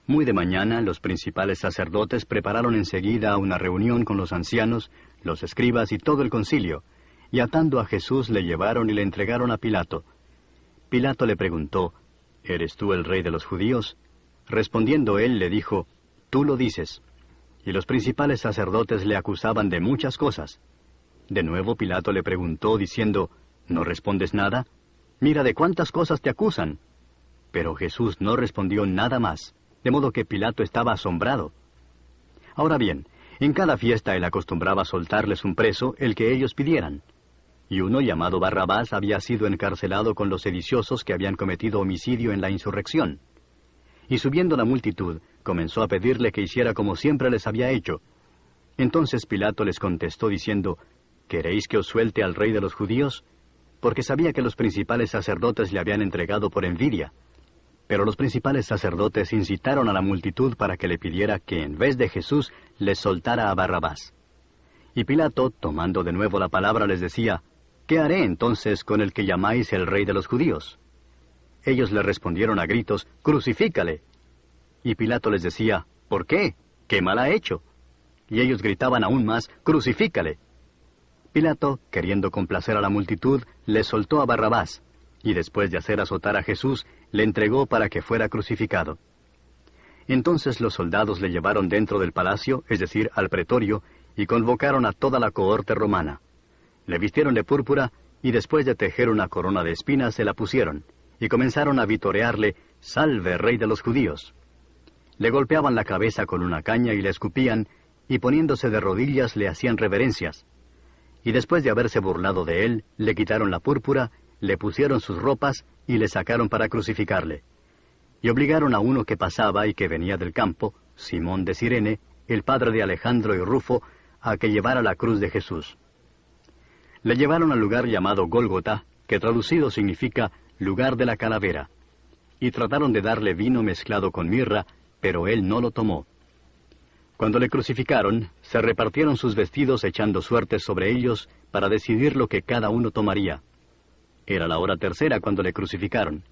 Muy de mañana, los principales sacerdotes prepararon enseguida una reunión con los ancianos, los escribas y todo el concilio, y atando a Jesús le llevaron y le entregaron a Pilato. Pilato le preguntó, «¿Eres tú el rey de los judíos?» Respondiendo él, le dijo, «Tú lo dices». Y los principales sacerdotes le acusaban de muchas cosas. De nuevo Pilato le preguntó, diciendo, «¿No respondes nada? Mira de cuántas cosas te acusan». Pero Jesús no respondió nada más, de modo que Pilato estaba asombrado. Ahora bien, en cada fiesta él acostumbraba soltarles un preso, el que ellos pidieran. Y uno llamado Barrabás había sido encarcelado con los sediciosos que habían cometido homicidio en la insurrección. Y subiendo la multitud, comenzó a pedirle que hiciera como siempre les había hecho. Entonces Pilato les contestó diciendo, «¿Queréis que os suelte al rey de los judíos?» Porque sabía que los principales sacerdotes le habían entregado por envidia. Pero los principales sacerdotes incitaron a la multitud para que le pidiera que en vez de Jesús les soltara a Barrabás. Y Pilato, tomando de nuevo la palabra, les decía, «¿Qué haré entonces con el que llamáis el rey de los judíos?» Ellos le respondieron a gritos, «¡Crucifícale!» Y Pilato les decía, «¿Por qué? ¿Qué mal ha hecho?» Y ellos gritaban aún más, «¡Crucifícale!» Pilato, queriendo complacer a la multitud, le soltó a Barrabás, y después de hacer azotar a Jesús, le entregó para que fuera crucificado. Entonces los soldados le llevaron dentro del palacio, es decir, al pretorio, y convocaron a toda la cohorte romana. Le vistieron de púrpura, y después de tejer una corona de espinas se la pusieron, y comenzaron a vitorearle, «Salve, rey de los judíos». Le golpeaban la cabeza con una caña y le escupían, y poniéndose de rodillas le hacían reverencias. y después de haberse burlado de él, le quitaron la púrpura, le pusieron sus ropas y le sacaron para crucificarle. Y obligaron a uno que pasaba y que venía del campo, Simón de Cirene, el padre de Alejandro y Rufo, a que llevara la cruz de Jesús. Le llevaron al lugar llamado Gólgota, que traducido significa lugar de la calavera, y trataron de darle vino mezclado con mirra, pero él no lo tomó. Cuando le crucificaron, se repartieron sus vestidos echando suertes sobre ellos para decidir lo que cada uno tomaría. Era la hora tercera cuando le crucificaron.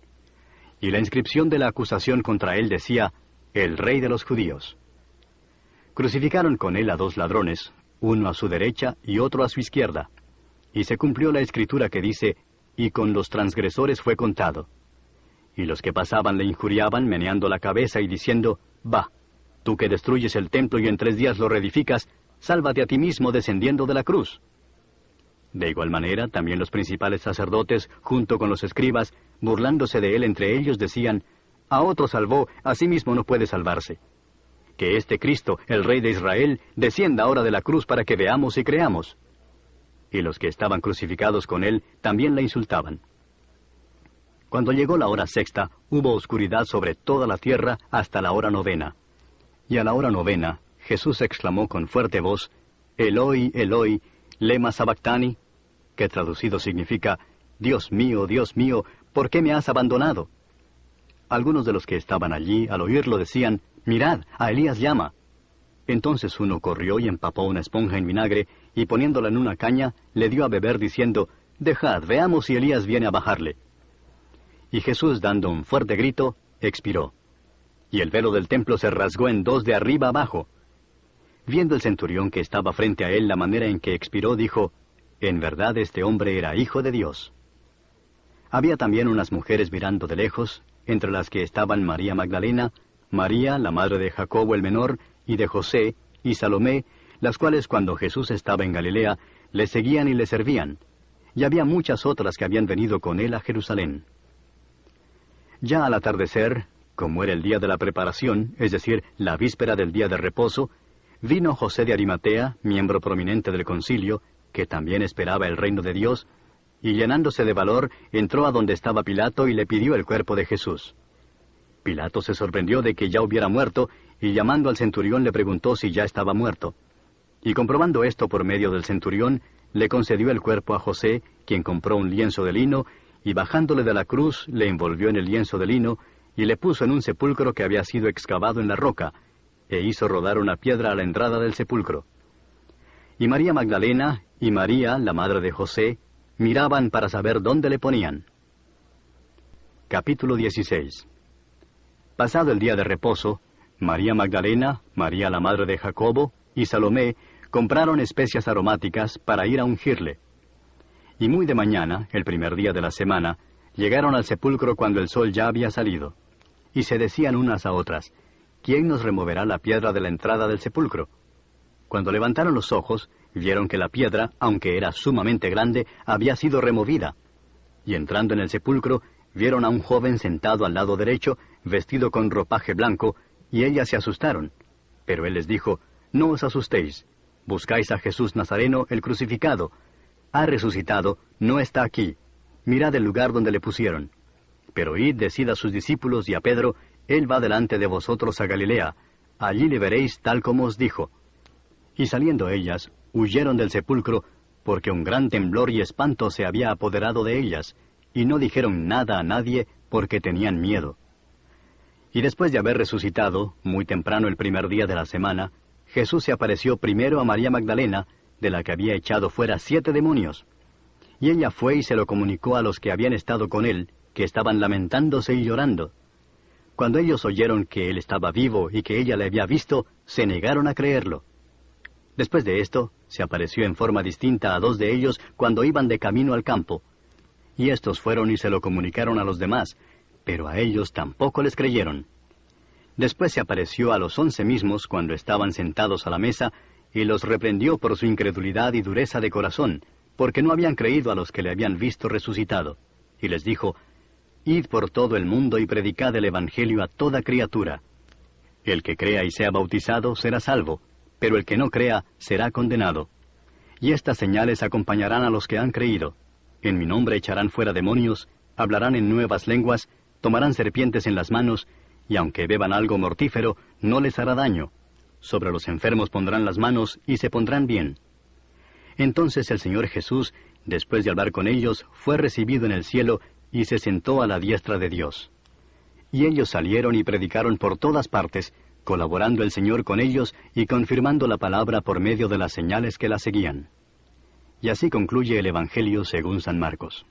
Y la inscripción de la acusación contra él decía, el Rey de los Judíos. Crucificaron con él a 2 ladrones, uno a su derecha y otro a su izquierda. Y se cumplió la escritura que dice, y con los transgresores fue contado. Y los que pasaban le injuriaban, meneando la cabeza y diciendo, va, tú que destruyes el templo y en 3 días lo reedificas, sálvate a ti mismo descendiendo de la cruz. De igual manera, también los principales sacerdotes, junto con los escribas, burlándose de él entre ellos, decían, a otro salvó, a sí mismo no puede salvarse. Que este Cristo, el Rey de Israel, descienda ahora de la cruz para que veamos y creamos. Y los que estaban crucificados con él también la insultaban. Cuando llegó la hora sexta, hubo oscuridad sobre toda la tierra hasta la hora 9. Y a la hora 9, Jesús exclamó con fuerte voz, Eloi, Eloi, lema sabactani, que traducido significa, Dios mío, ¿por qué me has abandonado? Algunos de los que estaban allí, al oírlo, decían, mirad, a Elías llama. Entonces uno corrió y empapó una esponja en vinagre, y poniéndola en una caña, le dio a beber, diciendo, dejad, veamos si Elías viene a bajarle. Y Jesús, dando un fuerte grito, expiró. Y el velo del templo se rasgó en 2 de arriba abajo. Viendo el centurión que estaba frente a él la manera en que expiró, dijo, en verdad este hombre era hijo de Dios. Había también unas mujeres mirando de lejos, entre las que estaban María Magdalena, María, la madre de Jacobo el menor, y de José, y Salomé, las cuales cuando Jesús estaba en Galilea, le seguían y le servían. Y había muchas otras que habían venido con él a Jerusalén. Ya al atardecer, como era el día de la preparación, es decir, la víspera del día de reposo, vino José de Arimatea, miembro prominente del concilio, que también esperaba el reino de Dios, y llenándose de valor, entró a donde estaba Pilato y le pidió el cuerpo de Jesús. Pilato se sorprendió de que ya hubiera muerto, y llamando al centurión le preguntó si ya estaba muerto. Y comprobando esto por medio del centurión, le concedió el cuerpo a José, quien compró un lienzo de lino, y bajándole de la cruz, le envolvió en el lienzo de lino, y le puso en un sepulcro que había sido excavado en la roca, e hizo rodar una piedra a la entrada del sepulcro. Y María Magdalena y María, la madre de José, miraban para saber dónde le ponían. Capítulo 16. Pasado el día de reposo, María Magdalena, María la madre de Jacobo y Salomé compraron especias aromáticas para ir a ungirle. Y muy de mañana, el primer día de la semana, llegaron al sepulcro cuando el sol ya había salido. Y se decían unas a otras, ¿quién nos removerá la piedra de la entrada del sepulcro? Cuando levantaron los ojos, vieron que la piedra, aunque era sumamente grande, había sido removida. Y entrando en el sepulcro, vieron a un joven sentado al lado derecho, vestido con ropaje blanco, y ellas se asustaron. Pero él les dijo, no os asustéis, buscáis a Jesús Nazareno, el crucificado. Ha resucitado, no está aquí. Mirad el lugar donde le pusieron. Pero id, decid a sus discípulos y a Pedro, él va delante de vosotros a Galilea. Allí le veréis tal como os dijo. Y saliendo ellas, huyeron del sepulcro, porque un gran temblor y espanto se había apoderado de ellas, y no dijeron nada a nadie, porque tenían miedo. Y después de haber resucitado, muy temprano el primer día de la semana, Jesús se apareció primero a María Magdalena, de la que había echado fuera 7 demonios. Y ella fue y se lo comunicó a los que habían estado con él, que estaban lamentándose y llorando. Cuando ellos oyeron que él estaba vivo y que ella le había visto, se negaron a creerlo. Después de esto, se apareció en forma distinta a 2 de ellos cuando iban de camino al campo. Y estos fueron y se lo comunicaron a los demás, pero a ellos tampoco les creyeron. Después se apareció a los 11 mismos cuando estaban sentados a la mesa, y los reprendió por su incredulidad y dureza de corazón, porque no habían creído a los que le habían visto resucitado. Y les dijo, id por todo el mundo y predicad el Evangelio a toda criatura. El que crea y sea bautizado será salvo, pero el que no crea será condenado. Y estas señales acompañarán a los que han creído. En mi nombre echarán fuera demonios, hablarán en nuevas lenguas, tomarán serpientes en las manos, y aunque beban algo mortífero, no les hará daño. Sobre los enfermos pondrán las manos y se pondrán bien. Entonces el Señor Jesús, después de hablar con ellos, fue recibido en el cielo y se sentó a la diestra de Dios. Y ellos salieron y predicaron por todas partes, colaborando el Señor con ellos y confirmando la palabra por medio de las señales que la seguían. Y así concluye el Evangelio según San Marcos.